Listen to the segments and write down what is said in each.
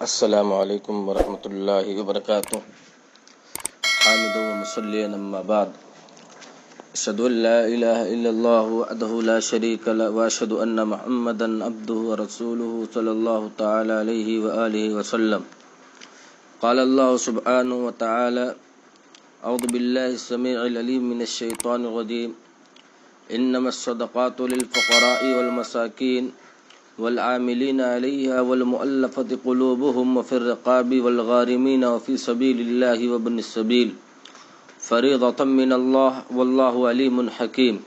السلام علیکم ورحمۃ اللہ وبرکاتہ۔ حامد و مصلی اما بعد، اشهد ان لا الہ الا اللہ وحدہ لا شریک له واشهد ان محمدا عبدہ ورسولہ صلی اللہ تعالی علیہ وآلہ وسلم۔ قال اللہ سبحانہ وتعالی: اعوذ باللہ السمیع العلیم من الشیطان الرجیم، انما الصدقات للفقراء والمساکین والعاملین علیہا والمؤلفۃ قلوبہم وفی الرقاب والغارمین وفی سبیل اللہ وابن السبیل فریضۃ من اللہ واللہ علیم حکیم۔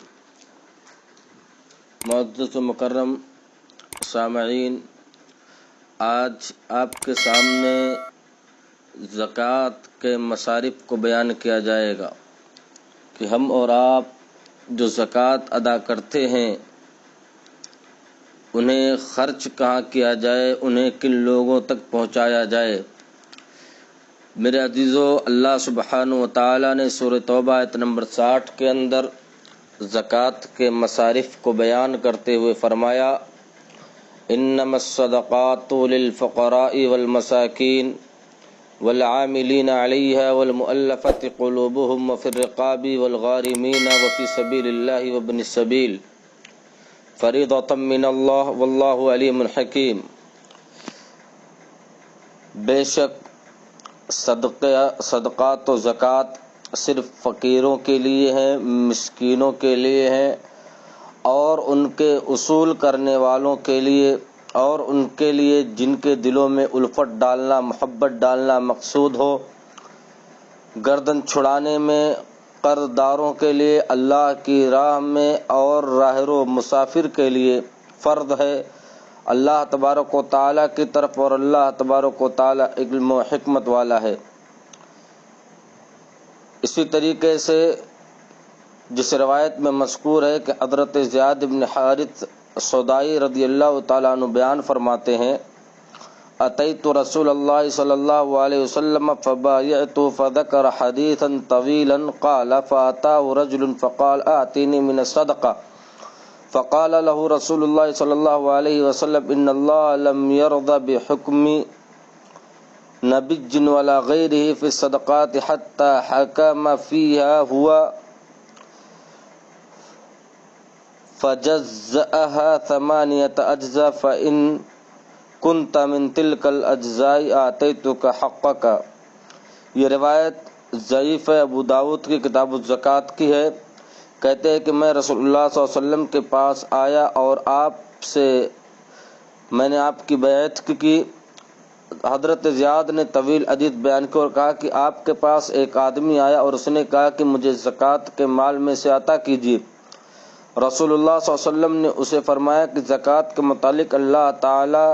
معزز و مکرم سامعین، آج آپ کے سامنے زکوٰۃ کے مصارف کو بیان کیا جائے گا کہ ہم اور آپ جو زکوٰۃ ادا کرتے ہیں انہیں خرچ کہاں کیا جائے، انہیں کن لوگوں تک پہنچایا جائے۔ میرے عزیزو، اللہ سبحانہ و تعالیٰ نے سورہ توبہ آیت نمبر 60 کے اندر زکوٰۃ کے مصارف کو بیان کرتے ہوئے فرمایا: انما الصدقات للفقراء والمساکین والعاملین علیہا والمؤلفۃ قلوبہم وفی الرقاب والغارمین وفی سبیل اللہ وابن السبیل فریضۃ من اللہ واللہ علیم حکیم۔ بے شک صدقات و زکوٰۃ صرف فقیروں کے لیے ہیں، مسکینوں کے لیے ہیں، اور ان کے اصول کرنے والوں کے لیے، اور ان کے لیے جن کے دلوں میں الفت ڈالنا، محبت ڈالنا مقصود ہو۔ گردن چھڑانے میں قرض داروں کے لیے، اللہ کی راہ میں اور راہرو مسافر کے لیے فرض ہے۔ اللہ تبارک و تعالیٰ کی طرف، اور اللہ تبارک و تعالیٰ علم و حکمت والا ہے۔ اسی طریقے سے جس روایت میں مذکور ہے کہ حضرت زیاد بن حارث سودائی رضی اللہ تعالیٰ عنہ بیان فرماتے ہیں: اتیت رسول اللہ صلی اللہ علیہ وسلم فبایعت فذکر حدیثا طویلا قال فاتاه رجل فقال آتینی من الصدقہ فقال له رسول اللہ صلی اللہ علیہ وسلم ان اللہ لم يرض بحکم نبی ولا غیرہ فی الصدقات حتی حکم فیہا ہوا فجزأها 8 اجزاء فإن کنت من تلک الاجزاء آتیتک حقک۔ یہ روایت ضعیف ہے، ابو داؤد کی کتاب الزکوٰۃ کی ہے۔ کہتے ہیں کہ میں رسول اللہ صلی اللہ علیہ وسلم کے پاس آیا اور میں نے آپ کی بیعت کی۔ حضرت زیاد نے طویل حدیث بیان کی اور کہا کہ آپ کے پاس ایک آدمی آیا اور اس نے کہا کہ مجھے زکوٰۃ کے مال میں سے عطا کیجیے۔ رسول اللہ صلی اللہ علیہ وسلم نے اسے فرمایا کہ زکوٰۃ کے متعلق اللہ تعالی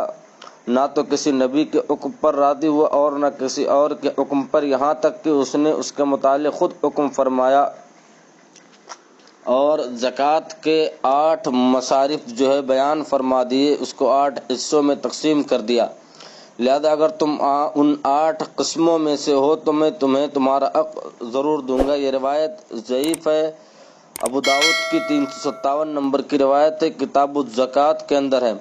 نہ تو کسی نبی کے حکم پر راضی ہوا اور نہ کسی اور کے حکم پر، یہاں تک کہ اس نے اس کے متعلق خود حکم فرمایا اور زکوٰۃ کے 8 مصارف جو ہے بیان فرما دیے، اس کو 8 حصوں میں تقسیم کر دیا۔ لہذا اگر تم ان 8 قسموں میں سے ہو تو میں تمہیں تمہارا حق ضرور دوں گا۔ یہ روایت ضعیف ہے، ابو داؤد کی 357 نمبر کی روایت ہے، کتاب الزکوٰۃ کے اندر ہے۔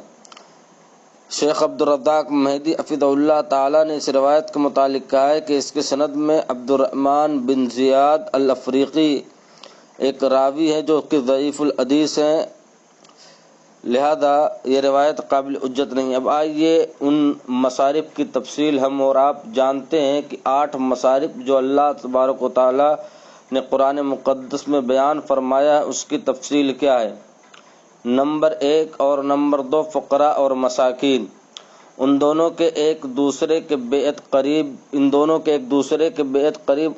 شیخ عبد الرزاق مہدی حفظہ اللہ تعالیٰ نے اس روایت کے متعلق کہا ہے کہ اس کے سند میں عبد الرحمن بن زیاد الافریقی ایک راوی ہے جو کہ ضعیف الحدیث ہیں، لہذا یہ روایت قابل حجت نہیں۔ اب آئیے ان مصارف کی تفصیل ہم اور آپ جانتے ہیں کہ 8 مصارف جو اللہ تبارک و تعالیٰ نے قرآن مقدس میں بیان فرمایا ہے اس کی تفصیل کیا ہے۔ نمبر 1 اور نمبر 2 فقراء اور مساکین، ان دونوں کے ایک دوسرے کے بیعت قریب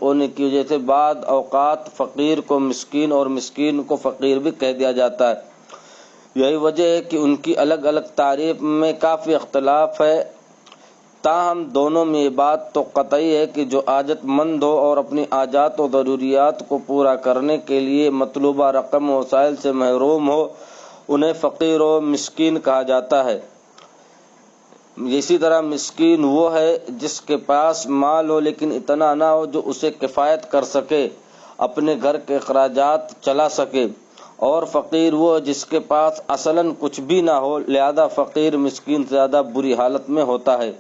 ہونے کی وجہ سے بعض اوقات فقیر کو مسکین اور مسکین کو فقیر بھی کہہ دیا جاتا ہے۔ یہی وجہ ہے کہ ان کی الگ الگ تعریف میں کافی اختلاف ہے، تاہم دونوں میں یہ بات تو قطعی ہے کہ جو حاجت مند ہو اور اپنی حاجات و ضروریات کو پورا کرنے کے لیے مطلوبہ رقم و وسائل سے محروم ہو انہیں فقیر و مسکین کہا جاتا ہے۔ اسی طرح مسکین وہ ہے جس کے پاس مال ہو لیکن اتنا نہ ہو جو اسے کفایت کر سکے، اپنے گھر کے اخراجات چلا سکے، اور فقیر وہ جس کے پاس اصلاً کچھ بھی نہ ہو، لہذا فقیر مسکین سے زیادہ بری حالت میں ہوتا ہے۔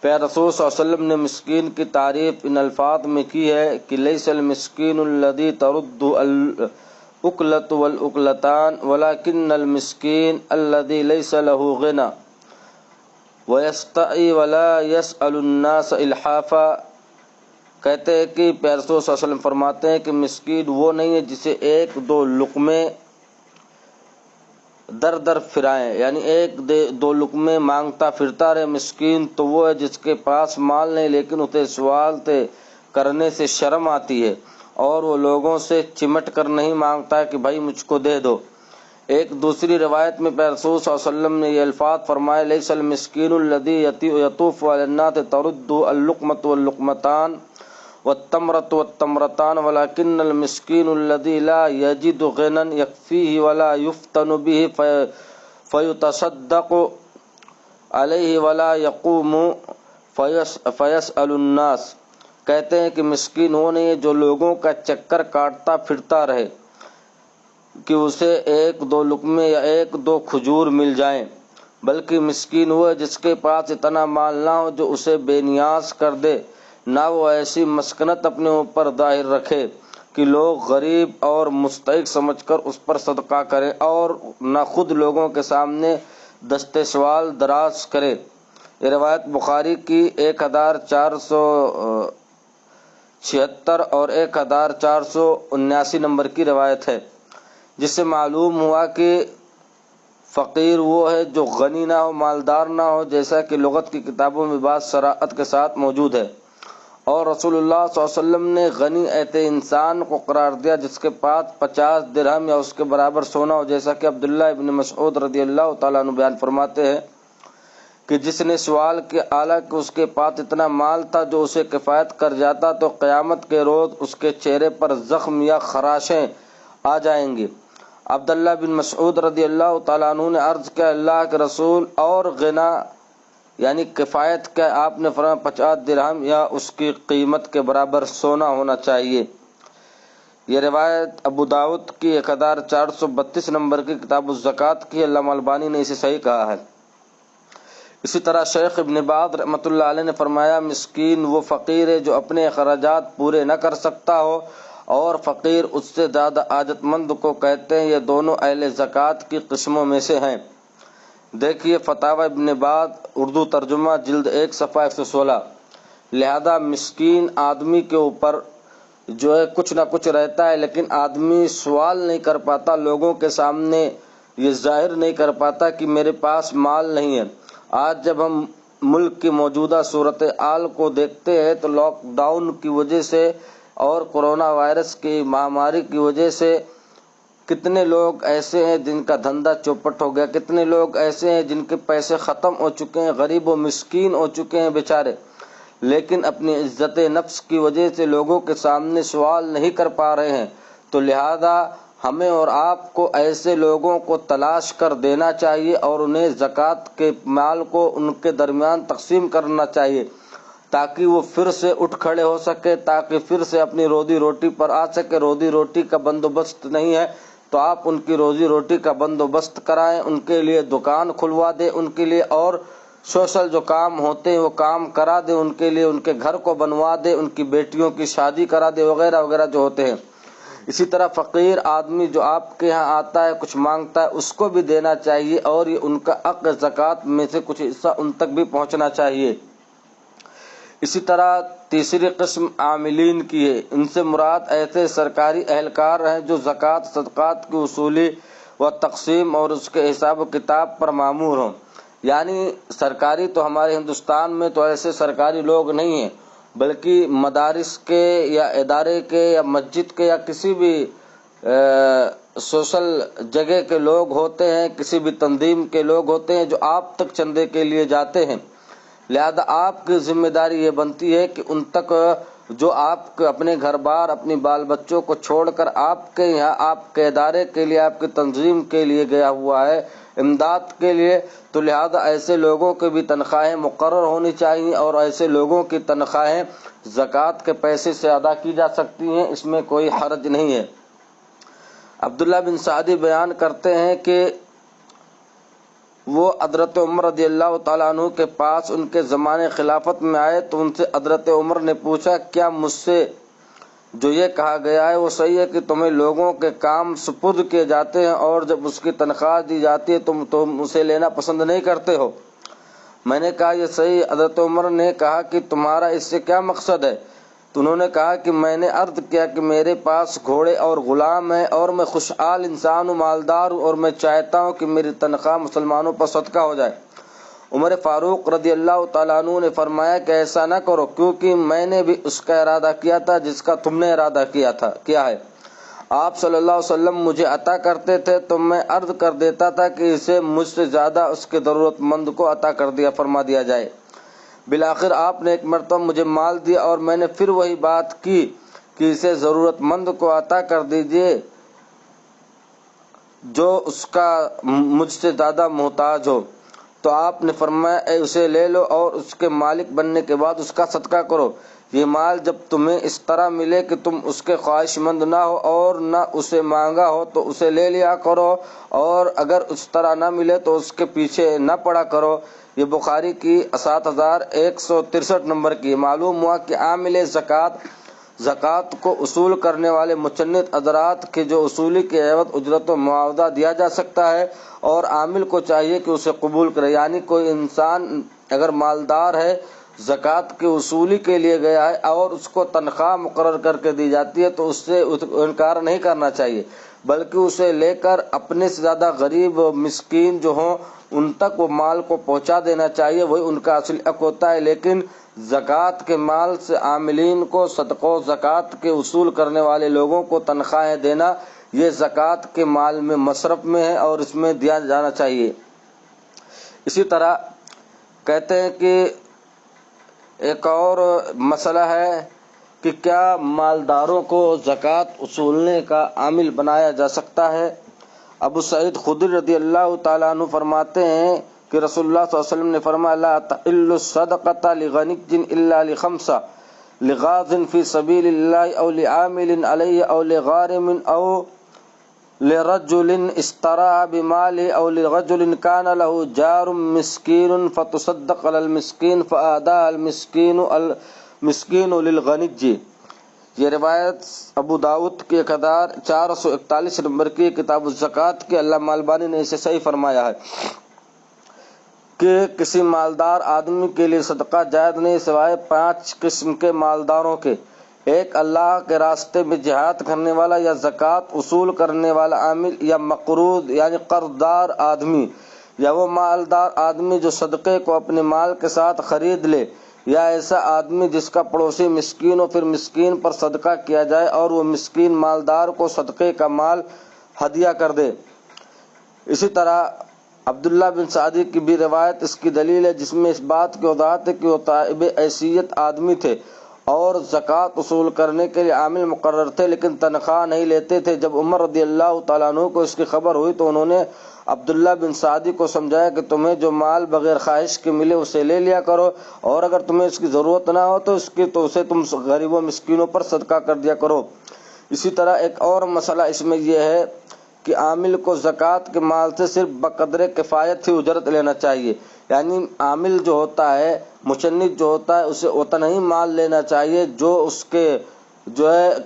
پیارے رسول صلی اللہ علیہ وسلم نے مسکین کی تعریف ان الفاظ میں کی ہے کہ لیس المسکین الذی ترد الاکلۃ والاکلتان ولکن المسکین الذی لیس له غنی ویستعی ولا یسأل الناس الحافا۔ کہتے ہیں کہ پیارے رسول صلی اللہ علیہ وسلم فرماتے ہیں کہ مسکین وہ نہیں ہے جسے ایک دو لقمے در در پھرائیں، یعنی ایک دو لقمے مانگتا پھرتا رہے۔ مسکین تو وہ ہے جس کے پاس مال نہیں لیکن اسے سوال کرنے سے شرم آتی ہے اور وہ لوگوں سے چمٹ کر نہیں مانگتا ہے کہ بھائی مجھ کو دے دو۔ ایک دوسری روایت میں پیارے رسول صلی اللہ علیہ وسلم نے یہ الفاظ فرمائے لیس المسکین الذی یطوف علی الناس ترد اللقمۃ واللقمتان والتمرۃ والتمرتان ولکن المسکین الذی لا یجد غنی یکفیہ ولا یفتن بہ فیتصدق علیہ ولا یقوم فیسأل الناس۔ کہتے ہیں کہ مسکین وہ نہیں ہے جو لوگوں کا چکر کاٹتا پھرتا رہے کہ اسے ایک دو لقمے یا ایک دو کھجور مل جائیں، بلکہ مسکین وہ ہے جس کے پاس اتنا مال نہ ہو جو اسے بے نیاز کر دے، نہ وہ ایسی مسکنت اپنے اوپر ظاہر رکھے کہ لوگ غریب اور مستحق سمجھ کر اس پر صدقہ کریں، اور نہ خود لوگوں کے سامنے دست سوال دراز کرے۔ یہ روایت بخاری کی 1476 اور 1479 نمبر کی روایت ہے، جس سے معلوم ہوا کہ فقیر وہ ہے جو غنی نہ ہو، مالدار نہ ہو، جیسا کہ لغت کی کتابوں میں بات صراحت کے ساتھ موجود ہے۔ اور رسول اللہ صلی اللہ علیہ وسلم نے غنی ایسے انسان کو قرار دیا جس کے پاس 50 درہم یا اس کے برابر سونا ہو، جیسا کہ عبداللہ ابن مسعود رضی اللہ تعالیٰ عنہ بیان فرماتے ہیں کہ جس نے سوال کیا اعلیٰ کہ اس کے پاس اتنا مال تھا جو اسے کفایت کر جاتا تو قیامت کے روز اس کے چہرے پر زخم یا خراشیں آ جائیں گی۔ عبداللہ بن مسعود رضی اللہ تعالیٰ عنہ نے عرض کیا اللہ کے رسول اور غنا یعنی کفایت کیا؟ آپ نے فرمایا 50 درہم یا اس کی قیمت کے برابر سونا ہونا چاہیے۔ یہ روایت ابو داؤد کی 1432 نمبر کی کتاب الزکوٰۃ کی، علامہ البانی نے اسے صحیح کہا ہے۔ اسی طرح شیخ ابن باز رحمۃ اللہ علیہ نے فرمایا مسکین وہ فقیر ہے جو اپنے اخراجات پورے نہ کر سکتا ہو، اور فقیر اس سے زیادہ حاجت مند کو کہتے ہیں، یہ دونوں اہل زکوٰۃ کی قسموں میں سے ہیں۔ دیکھیے فتاوی ابن باز اردو ترجمہ جلد 1 صفحہ 116۔ لہذا مسکین آدمی کے اوپر جو ہے کچھ نہ کچھ رہتا ہے، لیکن آدمی سوال نہیں کر پاتا، لوگوں کے سامنے یہ ظاہر نہیں کر پاتا کہ میرے پاس مال نہیں ہے۔ آج جب ہم ملک کی موجودہ صورتحال کو دیکھتے ہیں تو لاک ڈاؤن کی وجہ سے اور کرونا وائرس کی مہاماری کی وجہ سے کتنے لوگ ایسے ہیں جن کا دھندا چوپٹ ہو گیا، کتنے لوگ ایسے ہیں جن کے پیسے ختم ہو چکے ہیں، غریب و مسکین ہو چکے ہیں بیچارے، لیکن اپنی عزت نفس کی وجہ سے لوگوں کے سامنے سوال نہیں کر پا رہے ہیں۔ تو لہذا ہمیں اور آپ کو ایسے لوگوں کو تلاش کر دینا چاہیے اور انہیں زکوٰۃ کے مال کو ان کے درمیان تقسیم کرنا چاہیے تاکہ وہ پھر سے اٹھ کھڑے ہو سکے، تاکہ پھر سے اپنی روزی روٹی پر آ سکے۔ روزی روٹی کا بندوبست نہیں ہے تو آپ ان کی روزی روٹی کا بندوبست کرائیں، ان کے لیے دکان کھلوا دیں، ان کے لیے اور سوشل جو کام ہوتے ہیں وہ کام کرا دیں، ان کے لیے ان کے گھر کو بنوا دیں، ان کی بیٹیوں کی شادی کرا دیں، وغیرہ وغیرہ جو ہوتے ہیں۔ اسی طرح فقیر آدمی جو آپ کے ہاں آتا ہے کچھ مانگتا ہے اس کو بھی دینا چاہیے، اور یہ ان کا حق زکوٰۃ میں سے کچھ حصہ ان تک بھی پہنچنا چاہیے۔ اسی طرح تیسری قسم عاملین کی ہے، ان سے مراد ایسے سرکاری اہلکار ہیں جو زکوٰۃ صدقات کی وصولی و تقسیم اور اس کے حساب و کتاب پر مامور ہوں۔ یعنی سرکاری تو ہمارے ہندوستان میں تو ایسے سرکاری لوگ نہیں ہیں، بلکہ مدارس کے یا ادارے کے یا مسجد کے یا کسی بھی سوشل جگہ کے لوگ ہوتے ہیں، کسی بھی تنظیم کے لوگ ہوتے ہیں جو آپ تک چندے کے لیے جاتے ہیں۔ لہذا آپ کی ذمہ داری یہ بنتی ہے کہ ان تک جو آپ اپنے گھر بار اپنی بال بچوں کو چھوڑ کر آپ کے یہاں آپ کے ادارے کے لیے آپ کی تنظیم کے لیے گیا ہوا ہے امداد کے لیے، تو لہذا ایسے لوگوں کی بھی تنخواہیں مقرر ہونی چاہیے، اور ایسے لوگوں کی تنخواہیں زکوٰۃ کے پیسے سے ادا کی جا سکتی ہیں، اس میں کوئی حرج نہیں ہے۔ عبداللہ بن سعدی بیان کرتے ہیں کہ وہ حضرت عمر رضی اللہ تعالیٰ عنہ کے پاس ان کے زمانے خلافت میں آئے تو ان سے حضرت عمر نے پوچھا کیا مجھ سے جو یہ کہا گیا ہے وہ صحیح ہے کہ تمہیں لوگوں کے کام سپرد کیے جاتے ہیں اور جب اس کی تنخواہ دی جاتی ہے تم اسے لینا پسند نہیں کرتے ہو؟ میں نے کہا یہ صحیح۔ حضرت عمر نے کہا کہ تمہارا اس سے کیا مقصد ہے؟ تو انہوں نے کہا کہ میں نے عرض کیا کہ میرے پاس گھوڑے اور غلام ہیں اور میں خوشحال انسان ہوں، مالدار ہوں، اور میں چاہتا ہوں کہ میری تنخواہ مسلمانوں پر صدقہ ہو جائے۔ عمر فاروق رضی اللہ تعالیٰ عنہ نے فرمایا کہ ایسا نہ کرو، کیونکہ میں نے بھی اس کا ارادہ کیا تھا جس کا تم نے ارادہ کیا ہے۔ آپ صلی اللہ علیہ وسلم مجھے عطا کرتے تھے تو میں عرض کر دیتا تھا کہ اسے مجھ سے زیادہ اس کے ضرورت مند کو عطا فرما دیا جائے۔ بالآخر آپ نے ایک مرتبہ مجھے مال دیا اور میں نے پھر وہی بات کی کہ اسے ضرورت مند کو عطا کر دیجیے جو اس کا مجھ سے زیادہ محتاج ہو۔ تو آپ نے فرمایا اے اسے لے لو اور اس کے مالک بننے کے بعد اس کا صدقہ کرو۔ یہ مال جب تمہیں اس طرح ملے کہ تم اس کے خواہش مند نہ ہو اور نہ اسے مانگا ہو تو اسے لے لیا کرو، اور اگر اس طرح نہ ملے تو اس کے پیچھے نہ پڑا کرو۔ یہ بخاری کی 7163 نمبر کی۔ معلوم ہوا کہ عامل زکوٰۃ کو اصول کرنے والے مچنت حضرات کے جو اصولی کے عوض اجرت و معاوضہ دیا جا سکتا ہے، اور عامل کو چاہیے کہ اسے قبول کرے۔ یعنی کوئی انسان اگر مالدار ہے، زکوٰۃ کے اصولی کے لیے گیا ہے اور اس کو تنخواہ مقرر کر کے دی جاتی ہے تو اس سے انکار نہیں کرنا چاہیے، بلکہ اسے لے کر اپنے سے زیادہ غریب مسکین جو ہوں ان تک وہ مال کو پہنچا دینا چاہیے، وہی ان کا اصل حق ہوتا ہے۔ لیکن زکوٰۃ کے مال سے عاملین کو صدقہ و زکوٰۃ کے اصول کرنے والے لوگوں کو تنخواہیں دینا، یہ زکوٰۃ کے مال میں مصرف میں ہے اور اس میں دیا جانا چاہیے۔ اسی طرح کہتے ہیں کہ ایک اور مسئلہ ہے کہ کیا مالداروں کو زکوٰۃ اصولنے کا عامل بنایا جا سکتا ہے؟ ابو سعید خدری رضی اللہ تعالیٰ عنہ فرماتے ہیں کہ رسول اللہ صلی اللہ علیہ وسلم نے فرمایا لا تحل الصدقۃ لغنی الا لخمسہ، لغاز فی سبیل اللہ او لعامل علیہ او لغارم او لرجل استرا بمال او لرجل کان له جار مسکین فتصدق علی المسکین فاہداہ المسکین للغنی۔ یہ روایت ابو داؤد کی 1441 نمبر کی کتاب الزکوٰۃ کے علامہ البانی نے اسے صحیح فرمایا ہے کہ کسی مالدار آدمی کے لیے صدقہ جائز نہیں سوائے 5 قسم کے مالداروں کے: ایک اللہ کے راستے میں جہاد کرنے والا، یا زکوٰۃ اصول کرنے والا عامل، یا مقروض یعنی قرض دار آدمی، یا وہ مالدار آدمی جو صدقے کو اپنے مال کے ساتھ خرید لے، یا ایسا آدمی جس کا پڑوسی مسکین ہو پھر مسکین پر صدقہ کیا جائے اور وہ مسکین مالدار کو صدقے کا مال ہدیہ کر دے۔ اسی طرح عبداللہ بن سعدی کی بھی روایت اس کی دلیل ہے، جس میں اس بات کی وضاحت ہے کہ وہ طالب حیثیت آدمی تھے اور زکوٰۃ اصول کرنے کے لیے عامل مقرر تھے لیکن تنخواہ نہیں لیتے تھے۔ جب عمر رضی اللہ تعالیٰ عنہ کو اس کی خبر ہوئی تو انہوں نے عبداللہ بن سعدی کو سمجھایا کہ تمہیں جو مال بغیر خواہش کے ملے اسے لے لیا کرو، اور اگر تمہیں اس کی ضرورت نہ ہو تو اسے تم غریبوں مسکینوں پر صدقہ کر دیا کرو۔ اسی طرح ایک اور مسئلہ اس میں یہ ہے کہ عامل کو زکوٰۃ کے مال سے صرف بقدر کفایت ہی اجرت لینا چاہیے، یعنی عامل جو ہوتا ہے، مچنت جو ہوتا ہے، اسے اتنا ہی مال لینا چاہیے جو اس کے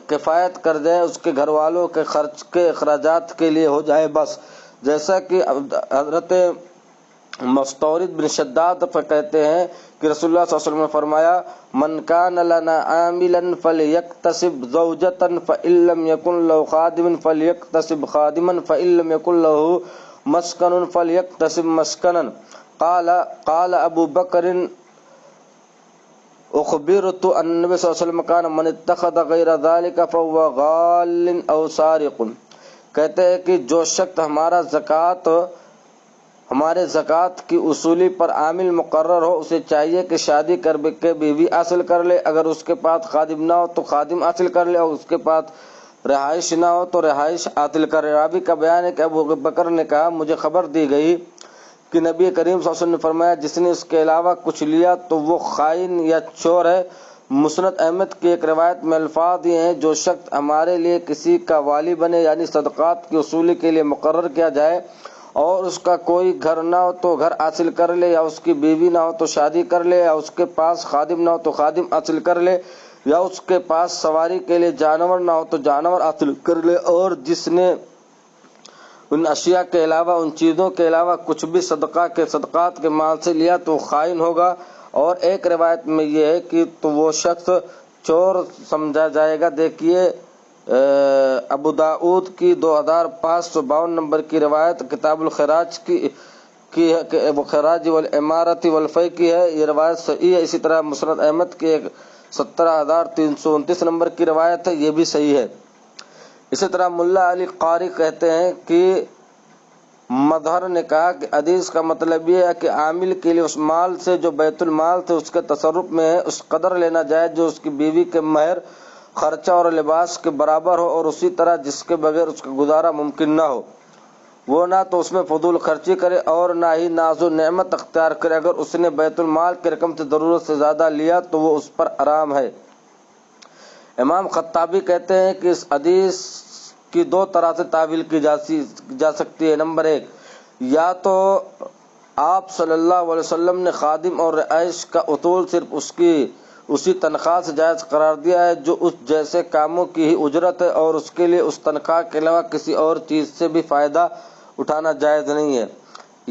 کفایت کر دے، اس کے گھر والوں کے خرچ کے اخراجات کے لیے ہو جائے بس۔ جیسا کہ حضرت مستورد بن شداد کہتے ہیں کہ رسول اللہ صلی اللہ علیہ وسلم نے فرمایا من کان لنا عاملا فلیکتسب زوجۃ فإن لم یکن له خادم فلیکتسب خادما فإن لم یکن له مسکن فلیکتسب مسکنا۔ قال ابو بکر اخبرت ان النبی صلی اللہ علیہ وسلم کان من اتخذ غیر ذلك فهو غال او سارق۔ کہتے ہیں کہ جو شخص ہمارے زکوٰۃ کی اصولی پر عامل مقرر ہو، اسے چاہیے کہ شادی کر کے بیوی حاصل کر لے، اگر اس کے پاس خادم نہ ہو تو خادم حاصل کر لے، اور اس کے پاس رہائش نہ ہو تو رہائش حاصل کرے۔ راوی کا بیان ہے کہ ابو بکر نے کہا مجھے خبر دی گئی کہ نبی کریم صلی اللہ علیہ وسلم نے فرمایا جس نے اس کے علاوہ کچھ لیا تو وہ خائن یا چور ہے۔ مسند احمد کی ایک روایت میں الفاظ یہ ہیں جو شخص ہمارے لیے کسی کا والی بنے، یعنی صدقات کی اصولی کے لیے مقرر کیا جائے اور اس کا کوئی گھر نہ ہو تو گھر حاصل کر لے، یا اس کی بیوی نہ ہو تو شادی کر لے، یا اس کے پاس خادم نہ ہو تو خادم حاصل کر لے، یا اس کے پاس سواری کے لیے جانور نہ ہو تو جانور حاصل کر لے۔ اور جس نے ان اشیاء کے علاوہ، ان چیزوں کے علاوہ کچھ بھی صدقات کے مال سے لیا تو خائن ہوگا۔ اور ایک روایت میں یہ ہے کہ تو وہ شخص چور سمجھا جائے گا۔ دیکھیے ابو داؤد کی 2552 نمبر کی روایت کتاب الخراج کی ہے، خراج والعمارت والفی کی ہے، یہ روایت صحیح ہے۔ اسی طرح مسند احمد کی 17329 نمبر کی روایت ہے، یہ بھی صحیح ہے۔ اسی طرح ملا علی قاری کہتے ہیں کہ مظہر نے کہا کہ حدیث کا مطلب یہ ہے کہ عامل کے لیے اس مال سے جو بیت المال سے اس کے تصرف میں ہے اس قدر لینا جائے جو اس کی بیوی کے مہر، خرچہ اور لباس کے برابر ہو، اور اسی طرح جس کے بغیر اس کا گزارا ممکن نہ ہو۔ وہ نہ تو اس میں فضول خرچی کرے اور نہ ہی ناز و نعمت اختیار کرے۔ اگر اس نے بیت المال کی رقم سے ضرورت سے زیادہ لیا تو وہ اس پر حرام ہے۔ امام خطابی کہتے ہیں کہ اس حدیث کی 2 طرح سے تعویل کی جا سکتی ہے۔ نمبر 1، یا تو آپ صلی اللہ علیہ وسلم نے خادم اور رہائش کا اصول صرف اسی تنخواہ سے جائز قرار دیا ہے جو اس جیسے کاموں کی ہی اجرت ہے، اور اس کے لیے اس تنخواہ کے علاوہ کسی اور چیز سے بھی فائدہ اٹھانا جائز نہیں ہے،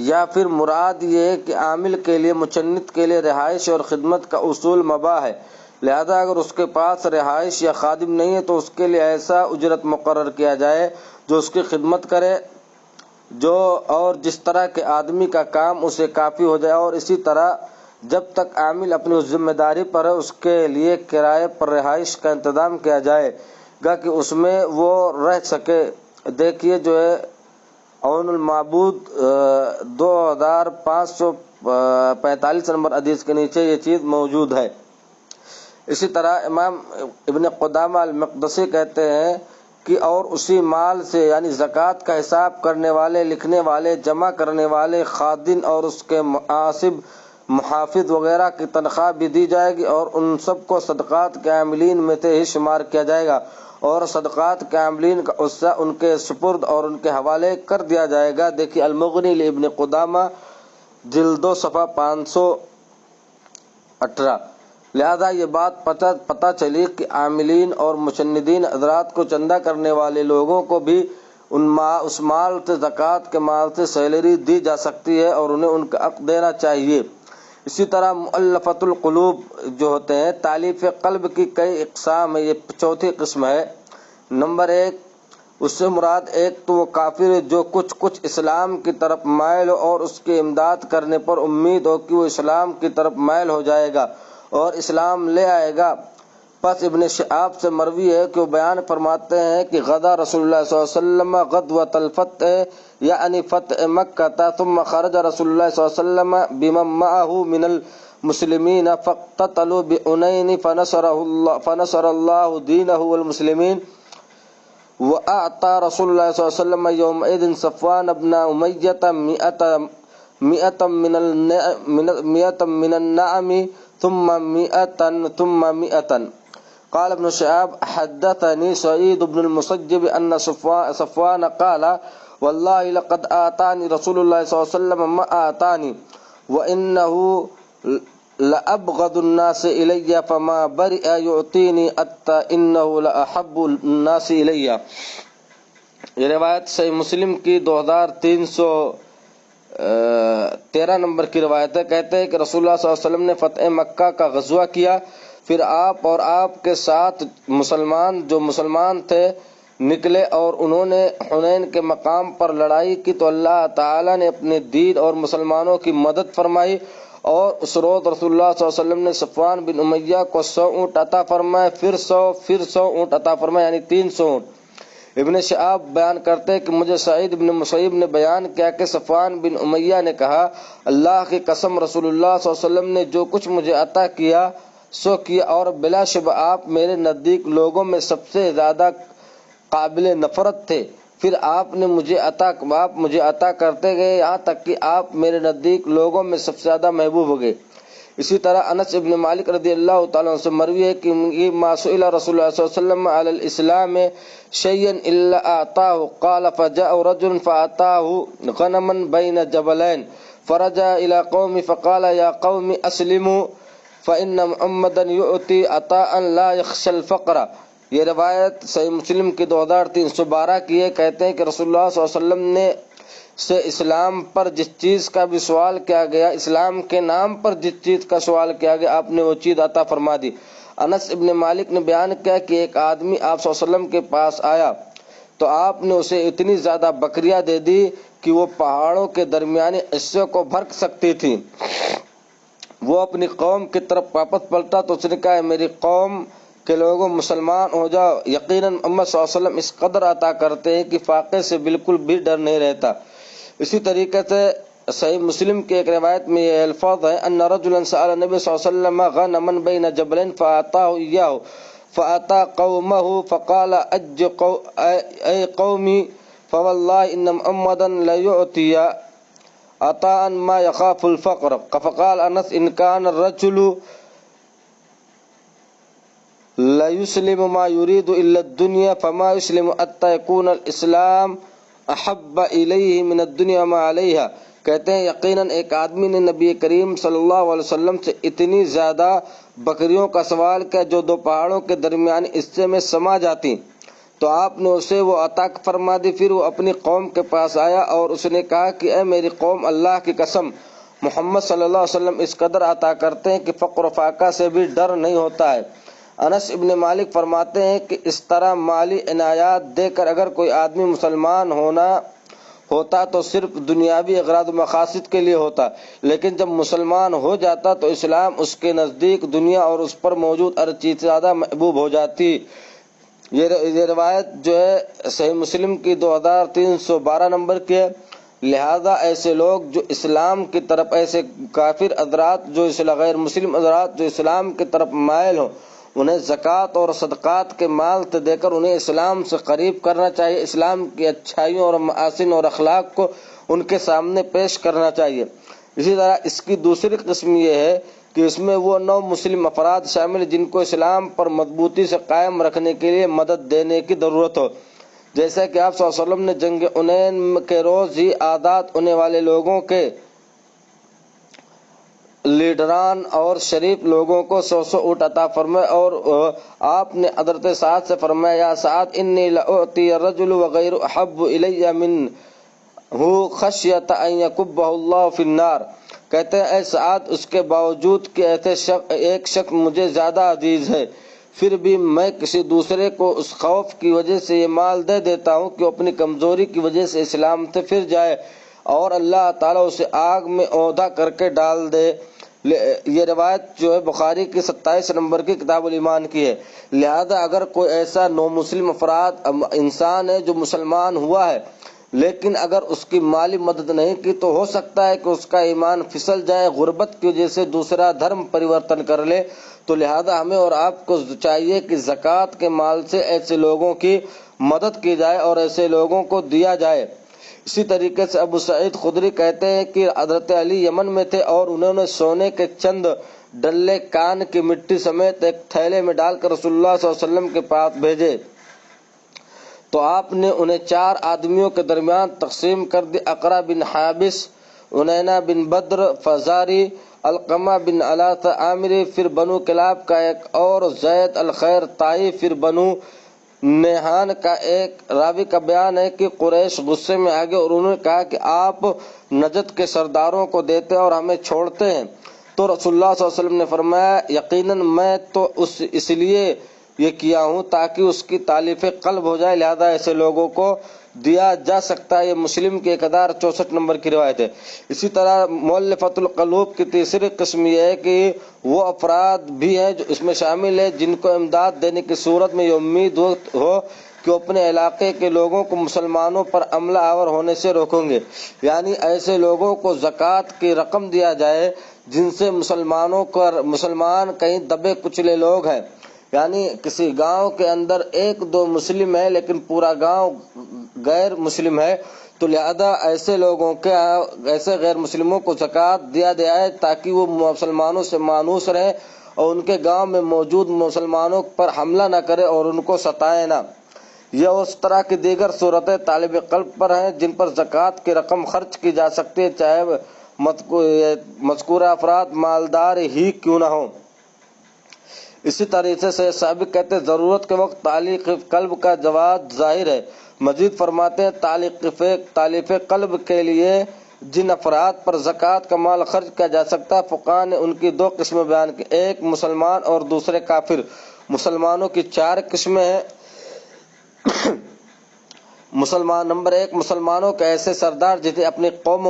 یا پھر مراد یہ ہے کہ عامل کے لیے، مچنت کے لیے رہائش اور خدمت کا اصول مباح ہے، لہذا اگر اس کے پاس رہائش یا خادم نہیں ہے تو اس کے لیے ایسا اجرت مقرر کیا جائے جو اس کی خدمت کرے، جو اور جس طرح کے آدمی کا کام اسے کافی ہو جائے، اور اسی طرح جب تک عامل اپنی اس ذمہ داری پر ہے اس کے لیے کرائے پر رہائش کا انتظام کیا جائے گا کہ اس میں وہ رہ سکے۔ دیکھیے جو ہے عون المعبود 2545 نمبر حدیث کے نیچے یہ چیز موجود ہے۔ اسی طرح امام ابن قدامہ المقدسی کہتے ہیں کہ اور اسی مال سے یعنی زکوٰۃ کا حساب کرنے والے، لکھنے والے، جمع کرنے والے، خازن اور اس کے محافظ وغیرہ کی تنخواہ بھی دی جائے گی، اور ان سب کو صدقات کے عاملین میں سے ہی شمار کیا جائے گا، اور صدقات کے عاملین کا حصہ ان کے سپرد اور ان کے حوالے کر دیا جائے گا۔ دیکھیے المغنی لابن قدامہ جلد 2 صفحہ 518۔ لہذا یہ بات پتہ چلی کہ عاملین اور مچندین حضرات کو چندہ کرنے والے لوگوں کو بھی اس مال سے، زکوٰۃ کے مال سے سیلری دی جا سکتی ہے اور انہیں ان کا حق دینا چاہیے۔ اسی طرح مؤلفۃ القلوب جو ہوتے ہیں، تالیف قلب کی کئی اقسام ہے، یہ 4تھی قسم ہے۔ نمبر 1، اس سے مراد ایک تو وہ کافر ہے جو کچھ اسلام کی طرف مائل ہو اور اس کی امداد کرنے پر امید ہو کہ وہ اسلام کی طرف مائل ہو جائے گا اور اسلام لے آئے گا۔ پس ابن شہاب سے مروی ہے کہ وہ بیان فرماتے ہیں کہ غزا رسول اللہ صلی اللہ علیہ وسلم غزوۃ الفتح یعنی فتح مکہ ثم خرج رسول اللہ صلی اللہ علیہ وسلم بمن معه من المسلمین فاقتتلوا بعنین فنصر اللہ دینہ والمسلمین، وأعطى رسول الله صلى الله عليه وسلم يومئذ صفوان بن أمية 100 من النعم ثم 100 قال ابن شهاب حدثني سعيد بن المسيب أن صفوان قال والله لقد آتاني رسول الله صلى الله عليه وسلم ما آتاني وإنه لأبغض الناس إلي فما برئ يعطيني حتى إنه لأحب الناس إلي۔ یہ روایت صحیح مسلم کی 2313 نمبر کی روایت ہے۔ کہتے ہیں کہ رسول اللہ صلی اللہ علیہ وسلم نے فتح مکہ کا غزوہ کیا، پھر آپ اور آپ کے ساتھ مسلمان تھے نکلے اور انہوں نے حنین کے مقام پر لڑائی کی تو اللہ تعالیٰ نے اپنے دین اور مسلمانوں کی مدد فرمائی، اور اس روز رسول اللہ صلی اللہ علیہ وسلم نے صفوان بن امیہ کو 100 اونٹ عطا فرمائے، پھر 100 اونٹ عطا فرمائے یعنی 300 اونٹ۔ ابن شہاب بیان کرتے ہیں کہ مجھے سعید بن مسیب نے بیان کیا کہ صفوان بن امیہ نے کہا اللہ کی قسم رسول اللہ صلی اللہ علیہ وسلم نے جو کچھ مجھے عطا کیا سو کیا، اور بلا شبہ آپ میرے نزدیک لوگوں میں سب سے زیادہ قابل نفرت تھے، پھر آپ مجھے عطا کرتے گئے یہاں تک کہ آپ میرے نزدیک لوگوں میں سب سے زیادہ محبوب ہو گئے۔ اسی طرح انس ابن مالک رضی اللہ تعالیٰ عنہ سے مروی ہے کہ ما سئل رسول اللہ صلی اللہ علیہ وسلم علی الاسلام شیئا الا اعطاه قال فجاء رجل فاعطاه غنما بین جبلین فرجع الى قوم فقال یا قوم اسلموا فان محمدا یؤتی عطاء لا یخشى الفقر۔ یہ روایت صحیح مسلم کی 2312 کی ہے۔ کہتے ہیں کہ رسول اللہ صلی اللہ علیہ وسلم نے سے اسلام پر جس چیز کا بھی سوال کیا گیا، اسلام کے نام پر جس چیز کا سوال کیا گیا، آپ نے وہ چیز عطا فرما دی۔ انس ابن مالک نے بیان کیا کہ ایک آدمی آپ صلی اللہ علیہ وسلم کے پاس آیا تو آپ نے اسے اتنی زیادہ بکریاں دے دی کہ وہ پہاڑوں کے درمیانی حصے کو بھر سکتی تھی۔ وہ اپنی قوم کی طرف واپس پلٹا تو اس نے کہا میری قوم کہ لوگوں مسلمان ہو جاؤ، یقیناً محمد صلی اللہ علیہ وسلم اس قدر عطا کرتے ہیں کہ فاقے سے بالکل بھی ڈر نہیں رہتا۔ اسی طریقے سے صحیح مسلم کے ایک روایت میں یہ الفاظ ہے ان رجلا سأل النبي صلی اللہ علیہ وسلم غنما بین جبلین فأعطاه إياه فأتى قومه فقال اے قومی فوالله ان محمدا ليؤتي عطاء ما يخاف الفقر فقال انس ان كان الرجل لا يسلم ما يريد الا الدنيا فما يسلم حتى يكون الاسلام احب الیہ من الدنیا ما علیہا۔ کہتے ہیں یقیناً ایک آدمی نے نبی کریم صلی اللہ علیہ وسلم سے اتنی زیادہ بکریوں کا سوال کیا جو دو پہاڑوں کے درمیان حصے میں سما جاتی، تو آپ نے اسے وہ عطا فرما دی۔ پھر وہ اپنی قوم کے پاس آیا اور اس نے کہا کہ اے میری قوم، اللہ کی قسم محمد صلی اللہ علیہ وسلم اس قدر عطا کرتے ہیں کہ فقر و فاقہ سے بھی ڈر نہیں ہوتا ہے۔ انس ابن مالک فرماتے ہیں کہ اس طرح مالی عنایات دے کر اگر کوئی آدمی مسلمان ہوتا تو صرف دنیاوی اغراض و مقاصد کے لیے ہوتا، لیکن جب مسلمان ہو جاتا تو اسلام اس کے نزدیک دنیا اور اس پر موجود ہر چیز سے زیادہ محبوب ہو جاتی۔ یہ روایت جو ہے صحیح مسلم کی 2312 نمبر کی ہے۔ لہذا ایسے لوگ جو اسلام کی طرف، ایسے کافر حضرات جو غیر مسلم حضرات جو اسلام کی طرف مائل ہوں، انہیں زکوٰۃ اور صدقات کے مال دے کر انہیں اسلام سے قریب کرنا چاہیے، اسلام کی اچھائیوں اور محاسن اور اخلاق کو ان کے سامنے پیش کرنا چاہیے۔ اسی طرح اس کی دوسری قسم یہ ہے کہ اس میں وہ 9 مسلم افراد شامل ہیں جن کو اسلام پر مضبوطی سے قائم رکھنے کے لیے مدد دینے کی ضرورت ہو، جیسا کہ آپ صلی اللہ علیہ وسلم نے جنگ حنین کے روز ہی آزاد ہونے والے لوگوں کے لیڈران اور شریف لوگوں کو 100 اونٹ عطا فرمائے، اور آپ نے حضرت سعد سے فرمایا یا سعد انی لأعطی الرجل وغیر احب الی منہ خشیۃ ان یکبہ اللہ فی النار۔ کہتے ہیں اے سعد، اس کے باوجود کہ ایک شخص مجھے زیادہ عزیز ہے، پھر بھی میں کسی دوسرے کو اس خوف کی وجہ سے یہ مال دے دیتا ہوں کہ اپنی کمزوری کی وجہ سے اسلام سے پھر جائے اور اللہ تعالیٰ اسے آگ میں عہدہ کر کے ڈال دے۔ یہ روایت جو ہے بخاری کی 27 نمبر کی کتاب الایمان کی ہے۔ لہذا اگر کوئی ایسا نو مسلم افراد انسان ہے جو مسلمان ہوا ہے لیکن اگر اس کی مالی مدد نہیں کی تو ہو سکتا ہے کہ اس کا ایمان پھسل جائے، غربت کی وجہ سے دوسرا دھرم پریورتن کر لے، تو لہذا ہمیں اور آپ کو چاہیے کہ زکوٰۃ کے مال سے ایسے لوگوں کی مدد کی جائے اور ایسے لوگوں کو دیا جائے۔ اسی طریقے سے ابو سعید خدری کہتے ہیں کہ حضرت علی یمن میں تھے اور انہوں نے سونے کے چند ڈلے کان کی مٹی سمیت ایک تھیلے میں ڈال کر رسول اللہ صلی اللہ علیہ وسلم کے پاس بھیجے، تو آپ نے انہیں 4 آدمیوں کے درمیان تقسیم کر دی، اقرا بن حابس، عنینہ بن بدر فزاری، علقمہ بن علاث عامری، پھر بنو کلاب کا ایک اور زید الخیر طائی، پھر بنو نیحان کا ایک۔ راوی کا بیان ہے کہ قریش غصے میں آ گئے اور انہوں نے کہا کہ آپ نجد کے سرداروں کو دیتے اور ہمیں چھوڑتے ہیں، تو رسول اللہ صلی اللہ علیہ وسلم نے فرمایا یقیناً میں تو اس لیے یہ کیا ہوں تاکہ اس کی تالیف قلب ہو جائے، لہذا ایسے لوگوں کو دیا جا سکتا ہے۔ یہ مسلم کی 1064 نمبر کی روایت ہے۔ اسی طرح مؤلفۃ القلوب کی تیسری قسم یہ ہے کہ وہ افراد بھی ہیں جو اس میں شامل ہے جن کو امداد دینے کی صورت میں یہ امید ہو کہ اپنے علاقے کے لوگوں کو مسلمانوں پر عملہ آور ہونے سے روکیں گے، یعنی ایسے لوگوں کو زکوٰۃ کی رقم دیا جائے جن سے مسلمان کہیں دبے کچلے لوگ ہیں، یعنی کسی گاؤں کے اندر 1-2 مسلم ہے لیکن پورا گاؤں غیر مسلم ہے، تو لہذا ایسے لوگوں کے ایسے غیر مسلموں کو زکوٰۃ دیا جائے تاکہ وہ مسلمانوں سے مانوس رہے اور ان کے گاؤں میں موجود مسلمانوں پر حملہ نہ کرے اور ان کو ستائے نہ۔ یہ اس طرح کی دیگر صورتیں طالب قلب پر ہیں جن پر زکوٰۃ کی رقم خرچ کی جا سکتی ہے، چاہے مذکورہ افراد مالدار ہی کیوں نہ ہوں۔ اسی طریقے سے سابق کہتے ہیں ضرورت کے وقت تعلیق قلب کا جواز ظاہر ہے۔ مزید فرماتے ہیں تالیف قلب کے لیے جن افراد پر زکوٰۃ کا مال خرچ کیا جا سکتا ہے، فقہاء نے ان کی دو قسمیں بیان کی، ایک مسلمان اور دوسرے کافر۔ مسلمانوں کی چار قسمیں ہیں۔ نمبر ایک، مسلمانوں کے ایسے سردار جسے اپنی قوم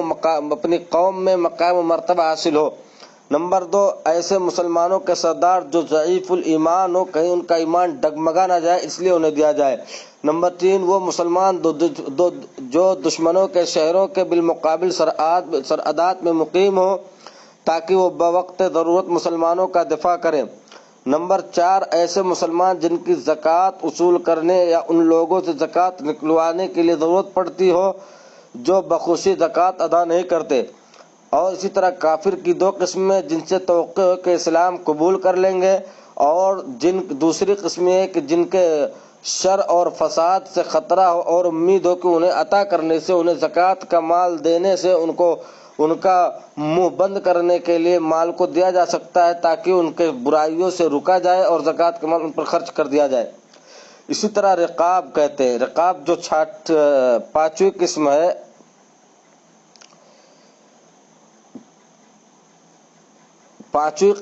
میں مقام و مرتبہ حاصل ہو۔ نمبر دو، ایسے مسلمانوں کے سردار جو ضعیف الایمان ہو، کہیں ان کا ایمان ڈگمگا نہ جائے اس لیے انہیں دیا جائے۔ نمبر تین، وہ مسلمان جو دشمنوں کے شہروں کے بالمقابل سرحدات میں مقیم ہو تاکہ وہ بوقت ضرورت مسلمانوں کا دفاع کریں۔ نمبر چار، ایسے مسلمان جن کی زکوٰۃ وصول کرنے یا ان لوگوں سے زکوٰۃ نکلوانے کے لیے ضرورت پڑتی ہو جو بخوشی زکوٰۃ ادا نہیں کرتے۔ اور اسی طرح کافر کی دو قسمیں، جن سے توقع ہو کہ اسلام قبول کر لیں گے، اور دوسری قسم ہے کہ جن کے شر اور فساد سے خطرہ ہو اور امید ہو کہ انہیں عطا کرنے سے، انہیں زکوٰۃ کا مال دینے سے ان کا منہ بند کرنے کے لیے مال کو دیا جا سکتا ہے تاکہ ان کے برائیوں سے رکا جائے اور زکوٰۃ کا مال ان پر خرچ کر دیا جائے۔ اسی طرح رقاب کہتے ہیں، رقاب جو پانچویں